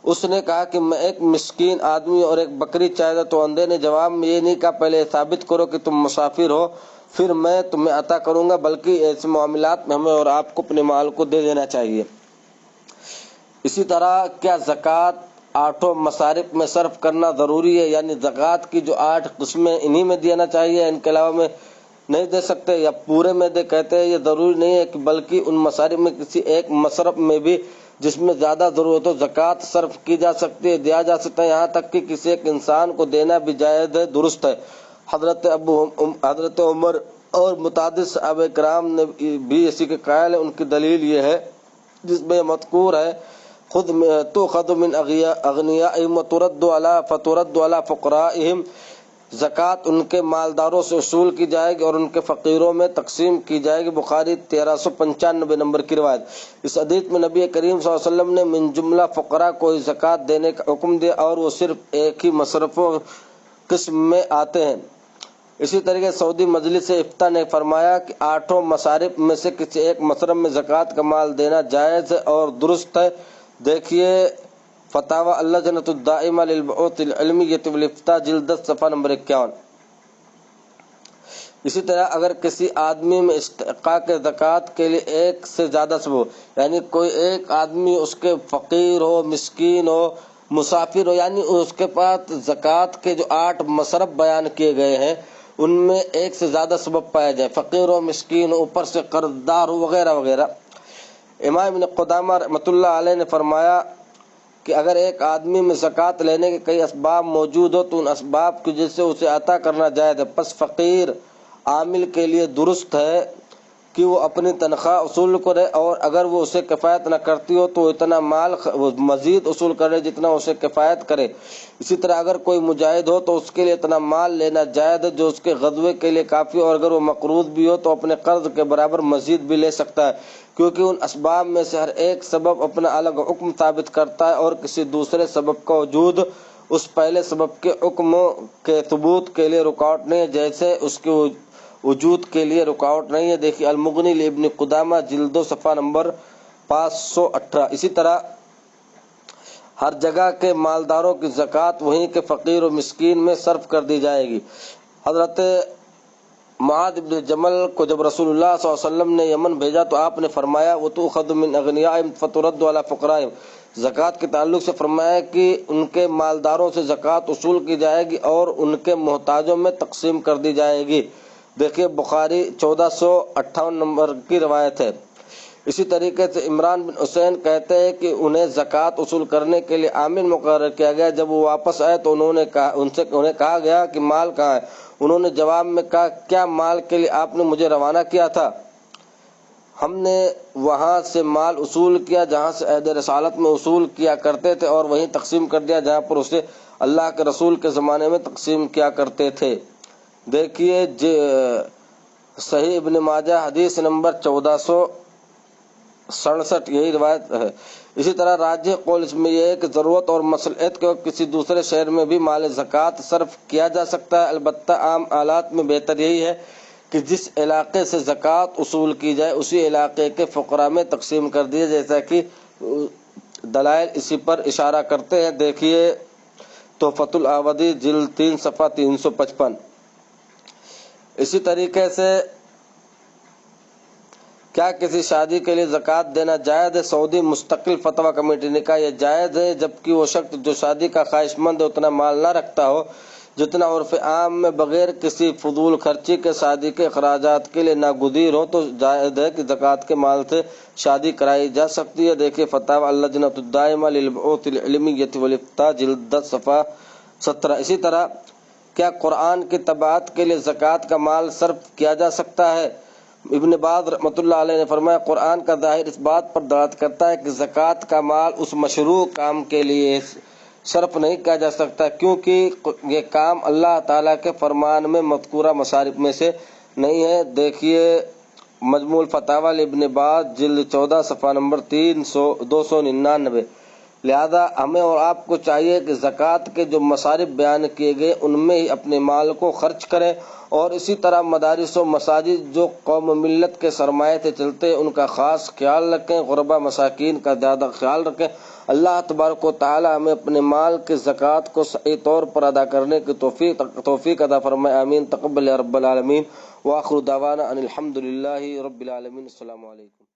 اس نے کہا کہ میں ایک مسکین آدمی اور ایک بکری چاہتا، تو اندھے نے جواب میں یہ نہیں کہا پہلے ثابت کرو کہ تم مسافر ہو پھر میں تمہیں عطا کروں گا، بلکہ ایسے معاملات میں ہمیں اور آپ کو اپنے مال کو دے دینا چاہیے۔ اسی طرح کیا زکوٰۃ 8 مصارف میں صرف کرنا ضروری ہے؟ یعنی زکوٰۃ کی جو 8 قسمیں انہی میں دینا چاہیے، ان کے علاوہ میں نہیں دے سکتے یا پورے میں دے؟ کہتے ہیں یہ ضروری نہیں ہے کہ بلکہ ان مصارف میں کسی ایک مصرف میں بھی جس میں زیادہ ضرورت ہو زکوٰۃ صرف کی جا سکتی ہے، دیا جا سکتا ہے، یہاں تک کہ کسی ایک انسان کو دینا بھی جائز ہے، درست ہے۔ حضرت عمر اور متعدد صحابہ کرام نے بھی اسی کے قائل ہیں۔ ان کی دلیل یہ ہے جس میں مذکور ہے، تؤخذ من اغنیائہم فترد علی فقرائہم، زکوٰۃ ان کے مالداروں سے وصول کی جائے گی اور ان کے فقیروں میں تقسیم کی جائے گی۔ بخاری 1395 نمبر کی روایت۔ اس حدیث میں نبی کریم صلی اللہ علیہ وسلم نے من جملہ فقراء کو زکوٰۃ دینے کا حکم دیا اور وہ صرف ایک ہی مصرف قسم میں آتے ہیں۔ اسی طریقے سعودی مجلس افتاء نے فرمایا کہ 8 مصارف میں سے کسی ایک مصرف میں زکوٰۃ کا مال دینا جائز ہے اور درست ہے۔ دیکھیے فتاوی اللجنۃ الدائمہ للبحوث العلمیہ والافتاء جلد 10 صفحہ نمبر 51۔ اسی طرح اگر کسی آدمی میں استحقاق زکوٰۃ کے لیے ایک سے زیادہ سبب، یعنی کوئی ایک آدمی اس کے فقیر ہو، مسکین ہو، مسافر ہو، یعنی اس کے پاس زکوٰۃ کے جو 8 مصرف بیان کیے گئے ہیں ان میں ایک سے زیادہ سبب پایا جائے، فقیر ہو، مسکین ہو، اوپر سے قرض دار ہو، وغیرہ وغیرہ۔ امام ابن قدامہ رحمۃ اللہ علیہ نے فرمایا کہ اگر ایک آدمی میں زکوٰۃ لینے کے کئی اسباب موجود ہو تو ان اسباب کی وجہ سے اسے عطا کرنا جائز ہے، پس فقیر عامل کے لیے درست ہے کہ وہ اپنی تنخواہ اصول کرے، اور اگر وہ اسے کفایت نہ کرتی ہو تو اتنا مال وہ مزید اصول کرے جتنا اسے کفایت کرے۔ اسی طرح اگر کوئی مجاہد ہو تو اس کے لیے اتنا مال لینا جائز ہے جو اس کے غزوے کے لیے کافی، اور اگر وہ مقروض بھی ہو تو اپنے قرض کے برابر مزید بھی لے سکتا ہے، کیونکہ ان اسباب میں سے ہر ایک سبب اپنا الگ حکم ثابت کرتا ہے اور کسی دوسرے سبب کا وجود اس پہلے سبب کے حکم کے ثبوت کے لیے رکاوٹ نہیں ہے، جیسے اس کے وجود کے لیے رکاوٹ نہیں ہے۔ دیکھیے المغنی لابن قدامہ جلد 2 صفحہ نمبر 518۔ اسی طرح ہر جگہ کے مالداروں کی زکوٰۃ وہیں کے فقیر و مسکین میں صرف کر دی جائے گی۔ حضرت معاذ بن جبل کو جب رسول اللہ صلی اللہ علیہ وسلم نے یمن بھیجا تو آپ نے فرمایا وَتُؤْخَذُ مِنْ أَغْنِيَائِهِمْ فَتُرَدُّ عَلَىٰ فُقَرَائِهِمْ، زکوٰۃ کے تعلق سے فرمایا کہ ان کے مالداروں سے زکوٰۃ اصول کی جائے گی اور ان کے محتاجوں میں تقسیم کر دی جائے گی۔ دیکھیے بخاری 1458 نمبر کی روایت ہے۔ اسی طریقے سے عمران بن حسین کہتے ہیں کہ انہیں زکوٰۃ اصول کرنے کے لیے عامل مقرر کیا گیا، جب وہ واپس آئے تو انہیں کہا گیا کہ مال کہاں ہے؟ انہوں نے جواب میں کہا کیا مال کے لیے آپ نے مجھے روانہ کیا تھا؟ ہم نے وہاں سے مال اصول کیا جہاں سے عہد رسالت میں اصول کیا کرتے تھے اور وہیں تقسیم کر دیا جہاں پر اسے اللہ کے رسول کے زمانے میں تقسیم کیا کرتے تھے۔ دیکھیے صحیح ابن ماجہ حدیث نمبر 1467 یہی روایت ہے۔ اسی طرح راجح قول اس میں یہ ہے کہ ضرورت اور مصلحت کے وقت کسی دوسرے شہر میں بھی مال زکوٰۃ صرف کیا جا سکتا ہے، البتہ عام حالات میں بہتر یہی ہے کہ جس علاقے سے زکوٰۃ اصول کی جائے اسی علاقے کے فقراء میں تقسیم کر دیے، جیسا کہ دلائل اسی پر اشارہ کرتے ہیں۔ دیکھیے تحفۃ العوضی جلد 3 صفحہ 355۔ اسی طریقے سے کیا کسی شادی کے لیے زکوٰۃ دینا جائز ہے؟ سعودی مستقل فتویٰ کمیٹی نے کہا یہ جائز ہے جبکہ وہ شخص جو شادی کا خواہش مند ہے اتنا مال نہ رکھتا ہو جتنا عرف عام میں بغیر کسی فضول خرچی کے شادی کے اخراجات کے لیے ناگزیر ہو، تو جائز ہے کہ زکوٰۃ کے مال سے شادی کرائی جا سکتی ہے۔ دیکھیے فتاوی اللجنہ الدائمہ للبحوث العلمیہ والافتاء جلد 10 صفحہ 17۔ اسی طرح کیا قرآن کی طباعت کے لیے زکوٰۃ کا مال صرف کیا جا سکتا ہے؟ ابن باز رحمۃ اللہ علیہ نے فرمایا قرآن کا ظاہر اس بات پر دلالت کرتا ہے کہ زکوٰۃ کا مال اس مشروع کام کے لیے صرف نہیں کیا جا سکتا کیونکہ یہ کام اللہ تعالیٰ کے فرمان میں مذکورہ مصارف میں سے نہیں ہے۔ دیکھیے مجموع الفتاوی لابن باز جلد 14 صفحہ نمبر 299۔ لہذا ہمیں اور آپ کو چاہیے کہ زکوٰۃ کے جو مصارف بیان کیے گئے ان میں ہی اپنے مال کو خرچ کریں، اور اسی طرح مدارس و مساجد جو قوم و ملت کے سرمایے سے چلتے ہیں ان کا خاص خیال رکھیں، غربا مساکین کا زیادہ خیال رکھیں۔ اللہ تبارک و تعالی ہمیں اپنے مال کے زکوٰۃ کو صحیح طور پر ادا کرنے کی توفیق عطا فرمائے، آمین۔ تقبل یا رب العالمین۔ وآخر دعوانا ان الحمد للہ رب العالمین۔ السلام علیکم۔